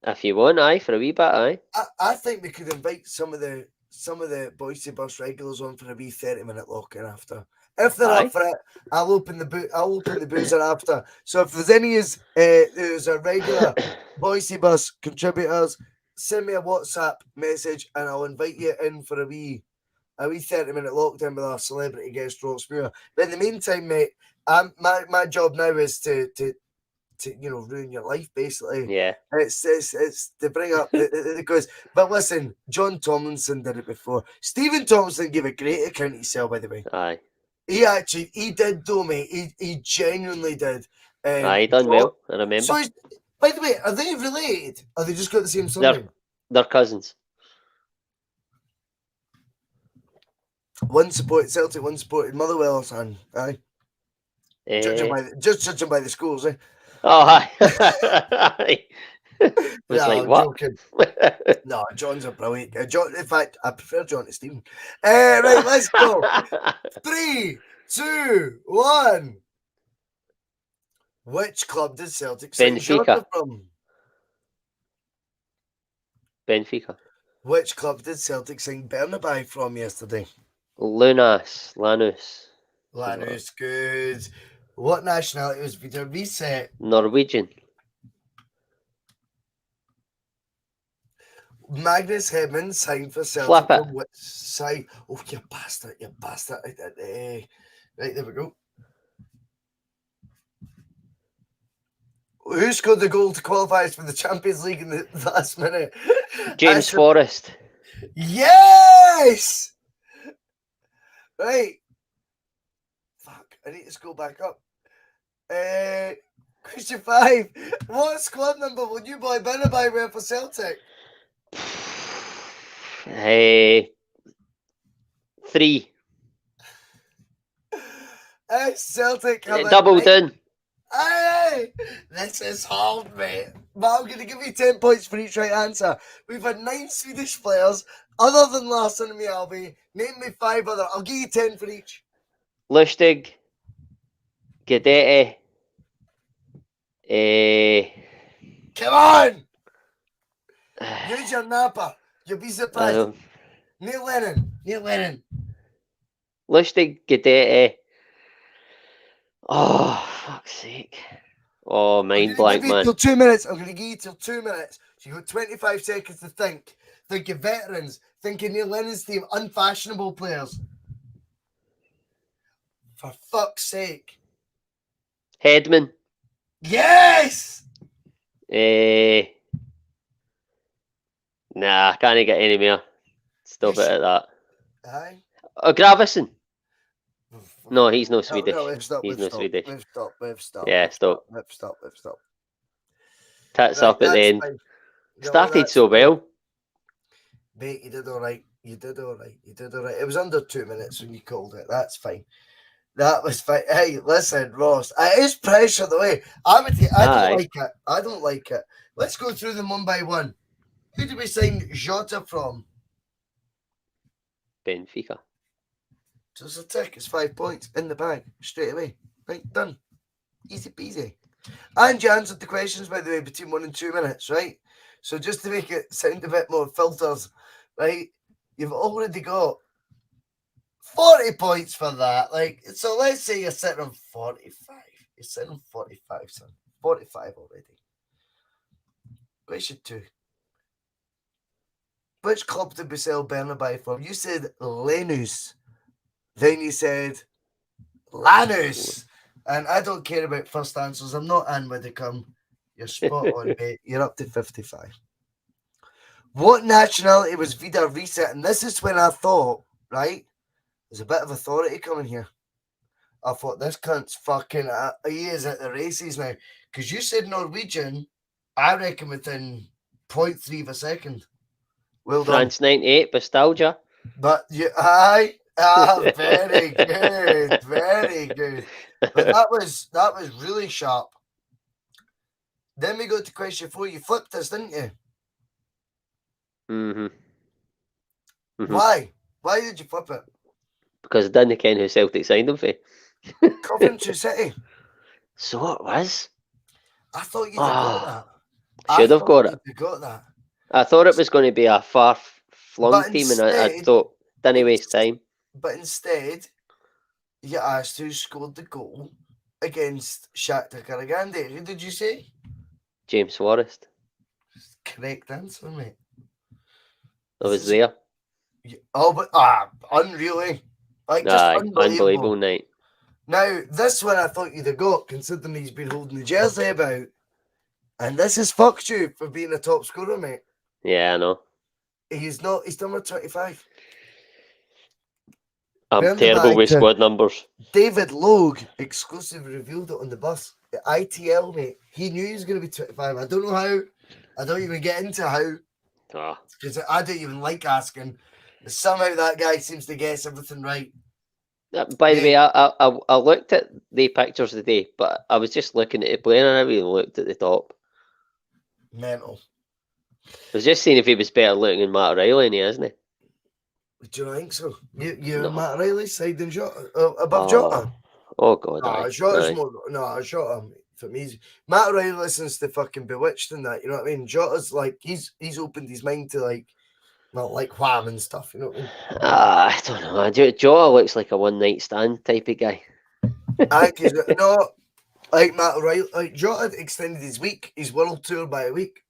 If you want, aye, for a wee bit, aye. I think we could invite some of the Bhoycie bus regulars on for a wee 30-minute lock-in after. If they're up for it, I'll open the boozer after. So if there's any who's a regular Bhoycie bus contributors, send me a WhatsApp message and I'll invite you in for a wee 30-minute lockdown with our celebrity guest Ross Muir. But in the meantime, mate, my job now is to ruin your life, basically. Yeah. It's to bring up the quiz. But listen, John Tomlinson did it before. Stephen Tomlinson gave a great account of himself, by the way. Aye. He did though, mate. He genuinely did. Aye, he done well, I remember. So, by the way, are they related? Are they just got the same surname? They're cousins. One supported Celtic, one supported Motherwell, son. Aye. Just judging by the scores, eh? Oh, hi. Was Yeah, like, I'm what? joking. No, John's a brilliant. John, in fact, I prefer John to Stephen. Right, let's go. 3, 2, 1. Which club did Celtic sign Benfica. Jota from? Benfica. Which club did Celtic sign Bernabei from yesterday? Lanús. Lanús, good. What nationality was Peter Reset? Norwegian. Magnus Hedman signed for Celtic Flip it. from which side? Oh, you bastard, you bastard. Right, there we go. Who scored the goal to qualify us for the Champions League in the last minute? James Forrest. Yes! Right. Fuck, I need to scroll back up. Question 5. What squad number will you boy Bernabei wear for Celtic? Hey. 3. Celtic have Double Doon. Hey, this is hard, mate. But I'm going to give you 10 points for each right answer. We've had 9 Swedish players, other than Larsson and Mjällby. Name me 5 other. I'll give you 10 for each. Lustig. Guidetti. Come on! Use your napper. You'll be surprised. Neil Lennon. Lustig, Guidetti. Oh, fuck's sake. Oh, mind blank, man. Till 2 minutes. I'm going to give you till 2 minutes. So you've got 25 seconds to think. Think of veterans. Think of Neil Lennon's team. Unfashionable players. For fuck's sake. Hedman. Yes! Nah, I can't get any more. Stop it at that. Aye. Gravison. No, he's no Swedish. No, He's no Swedish. We've stopped. Yeah, stop. We've stopped. Tits Right, up at the end. fine. No, Started that's so fine. well. Mate, you did all right. It was under 2 minutes when you called it. That's fine. That was fine. Hey, listen, Ross. It is pressure the way. I don't like it. Let's go through them one by one. Who did we sign Jota from? Benfica. So it's a tick. It's 5 points in the bag straight away. Right, done. Easy peasy. And you answered the questions, by the way, between 1 and 2 minutes, right? So just to make it sound a bit more filters, right? You've already got 40 points for that. Like, so let's say you're sitting on 45. You're sitting on 45, son. 45 already. Question 2. Which club did we sell Bernabei from? You said Lanús. Then you said Lanús. And I don't care about first answers. I'm not in with the come. You're spot on, mate. You're up to 55. What nationality was Vida Reset? And this is when I thought, right, there's a bit of authority coming here. I thought, this cunt's fucking, he is at the races now. Because you said Norwegian, I reckon within 0.3 of a second. Well done. France 98, Nostalgia. But you, very good, very good. But that was really sharp. Then we go to question 4. You flipped us, didn't you? Mm-hmm. Why? Why did you flip it? Because I didn't ken who Celtic signed him for. Coventry City. So it was. I thought you'd got that. Should have got it. You got that. I thought it was going to be a far-flung team, and I thought, didn't waste time. But instead, you asked who scored the goal against Shakhtar Karagandhi. Who did you say? James Forrest. Correct answer, mate. I was there. Oh, but unreal, eh? Like, just unbelievable night. Now, this one I thought you'd have got, considering he's been holding the jersey about. And this has fucked you for being a top scorer, mate. Yeah, I know. He's not. He's number 25. I'm terrible with squad numbers. David Logue exclusively revealed it on the bus. The ITL, mate. He knew he was going to be 25. I don't know how. I don't even get into how. Because I don't even like asking. But somehow that guy seems to guess everything right. By the way, I looked at the pictures today, but I was just looking at the player and I really looked at the top. Mental. I was just seeing if he was better looking than Matt O'Reilly, and he isn't he? Do you think so? You're No. Matt Riley side and Jota above Jota. Oh God, Jota's aye. more. No, Jota for me. Matt Riley listens to fucking Bewitched and that. You know what I mean? Jota's like he's opened his mind to like not like Wham and stuff. You know what I mean? I don't know. Jota looks like a one night stand type of guy. I think he's no like Matt Riley. Like Jota extended his world tour by a week.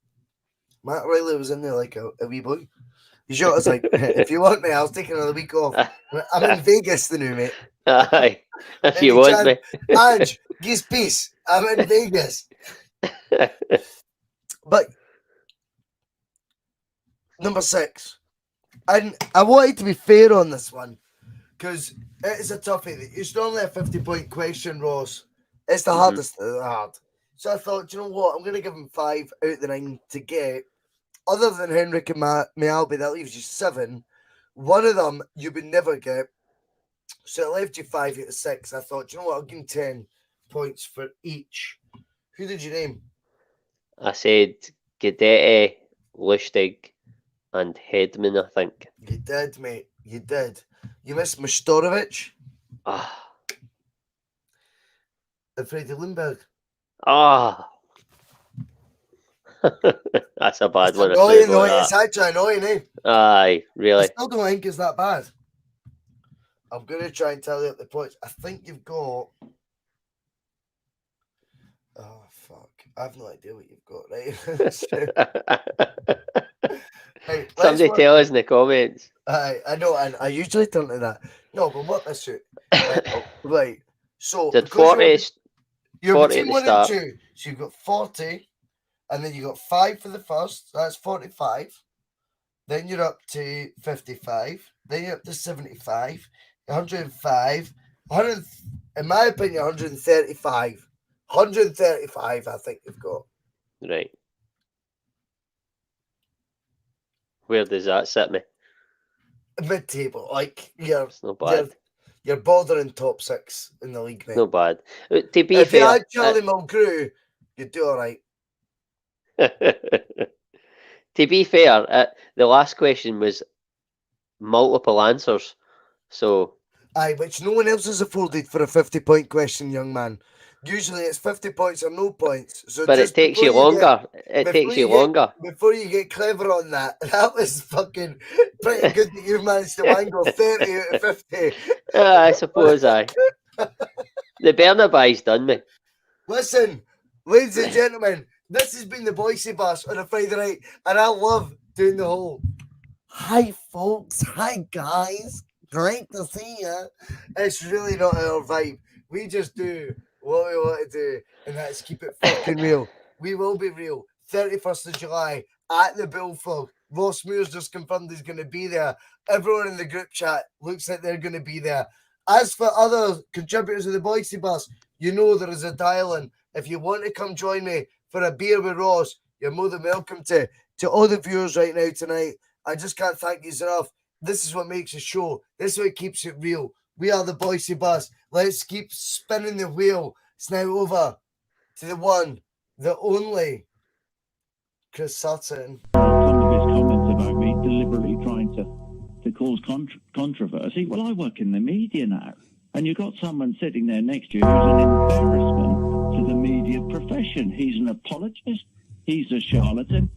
Matt Riley was in there like a wee boy. Jota's like, if you want me, I'll take another week off. I'm in Vegas the new mate. Aye, if you want me. Ange, give peace. I'm in Vegas. But number 6. And I wanted to be fair on this one because it is a toughie. It's normally a 50-point question, Ross. It's the hardest of the hard. So I thought, you know what? I'm going to give him 5 out of the 9 to get. Other than Henrik and Mialbi, that leaves you 7. One of them you would never get. So it left you 5 out of 6. I thought, you know what? I'll give him 10 points for each. Who did you name? I said Guidetti, Lustig, and Hedman, I think. You did, mate. You did. You missed Mostorovic and Freddie Lundberg. That's a bad one. Annoying, though. It's actually annoying, eh? Aye, really. I still don't think it's that bad. I'm going to try and tell you the points. I think you've got... Oh, fuck. I have no idea what you've got, right? Right, somebody tell us in the comments. I know, and I usually turn to that. No, but what this shit? Right. So, Did 40, you're 40 between at the 1 start. and 2. So you've got 40, and then you got 5 for the first. That's 45. Then you're up to 55. Then you're up to 75. 105. 100. In my opinion, 135. 135, I think you've got. Right. Where does that sit me? Mid-table, like It's not bad. You're bordering top 6 in the league, mate. Not bad. To be if fair, you had Charlie Mulgrew, you'd do all right. to be fair, the last question was multiple answers, so Aye, which no one else has afforded for a 50-point question, young man. Usually it's 50 points or no points. So but it takes you longer. Before you get clever on that, that was fucking pretty good that you managed to wangle 30 out of 50. I suppose the Bernabé's done me. Listen, ladies and gentlemen, this has been the Bhoycie Bus on a Friday night, and I love doing the whole hi folks, hi guys, great to see you. It's really not our vibe. We just do what we want to do, and that's keep it fucking real. We will be real. 31st of July at the Bullfrog. Ross Muir's just confirmed he's going to be there. Everyone in the group chat looks like they're going to be there. As for other contributors of the Bhoycie Bus, you know there is a dial-in. If you want to come join me for a beer with Ross, you're more than welcome to. To all the viewers right now tonight, I just can't thank you enough. This is what makes a show. This is what keeps it real. We are the Bhoycie Bus. Let's keep spinning the wheel. It's now over to the one, the only, Chris Sutton. Some of his comments about me deliberately trying to cause controversy. Well, I work in the media now, and you've got someone sitting there next to you who's an embarrassment to the media profession. He's an apologist. He's a charlatan.